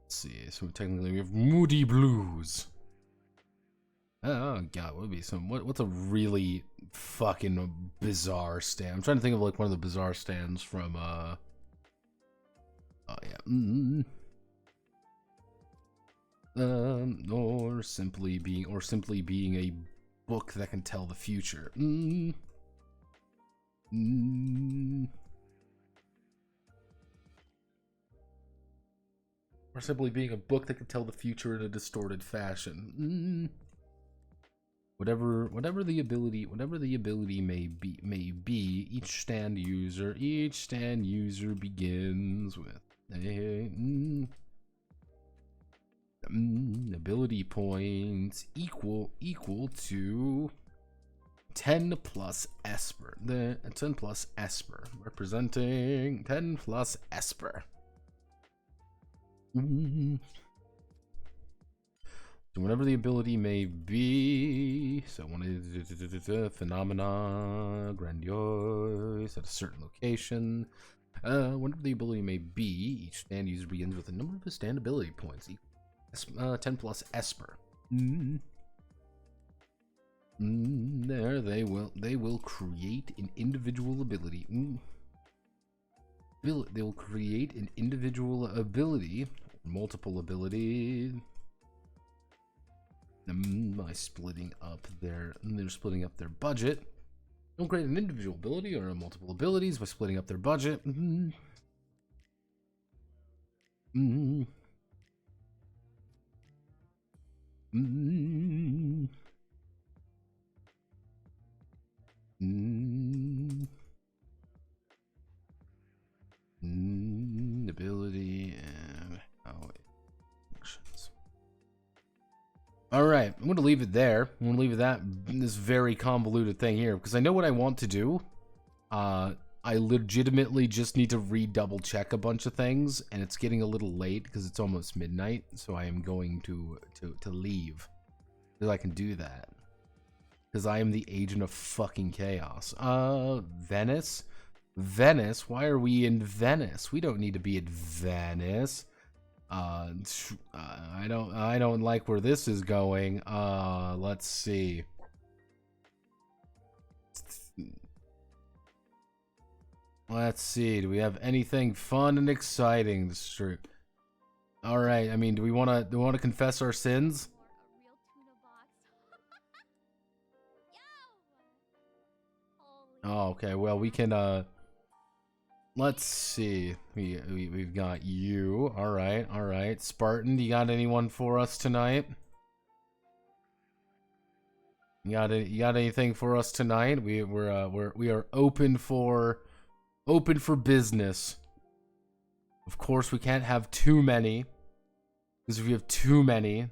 Let's see. So technically, we have Moody Blues. Oh god, what would be some? What's a really fucking bizarre stand? I'm trying to think of like one of the bizarre stands from oh yeah. Or simply being a book that can tell the future. Or simply being a book that can tell the future in a distorted fashion. Whatever the ability may be, each stand user begins with a ability points equal to 10 plus Esper. The 10 plus Esper, representing 10 plus Esper. So whatever the ability may be, so one is phenomena, grandiose, at a certain location. Whatever the ability may be, each stand user begins with a number of his stand ability points. 10 plus Esper. There, they will create an individual ability. They will create an individual ability, multiple ability. By splitting up they're splitting up their budget. Don't create an individual ability or multiple abilities by splitting up their budget. Ability and how it functions. All right, I'm gonna leave it there. I'm gonna leave it that this very convoluted thing here because I know what I want to do. I legitimately just need to double check a bunch of things, and it's getting a little late because it's almost midnight. So I am going to leave because I can do that because I am the agent of fucking chaos. Venice. Why are we in Venice? We don't need to be at Venice. I don't like where this is going. Let's see. Let's see. Do we have anything fun and exciting? All right. I mean, do we want to confess our sins? Oh, okay. Well, we can let's see. We've got you. All right. Spartan, you got anyone for us tonight? You got anything for us tonight? We are open for business. Of course, we can't have too many, because if we have too many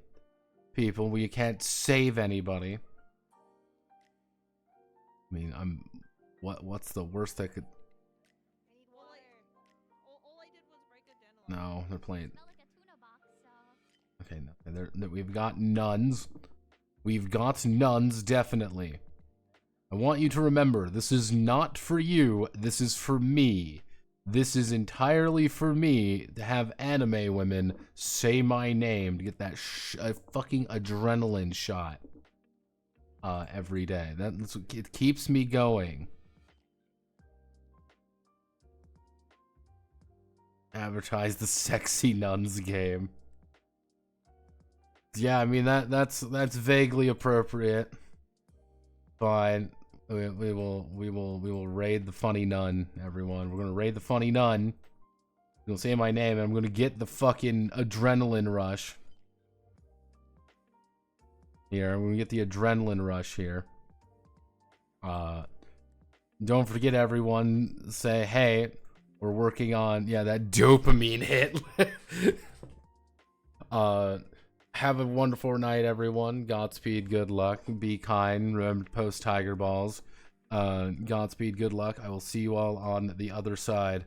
people, we can't save anybody. I mean, what's the worst that could? No, they're playing. Okay, no, we've got nuns. We've got nuns, definitely. I want you to remember, this is not for you. This is for me. This is entirely for me to have anime women say my name to get that fucking adrenaline shot every day. It keeps me going. Advertise the sexy nuns game. Yeah, I mean that's vaguely appropriate. Fine. We will raid the funny nun, everyone. We're gonna raid the funny nun. You'll say my name and I'm gonna get the fucking adrenaline rush. Here, I'm gonna get the adrenaline rush here. Don't forget, everyone, say, hey, we're working on, that dopamine hit. Have a wonderful night, everyone. Godspeed, good luck. Be kind. Remember to post tiger balls. Godspeed, good luck. I will see you all on the other side.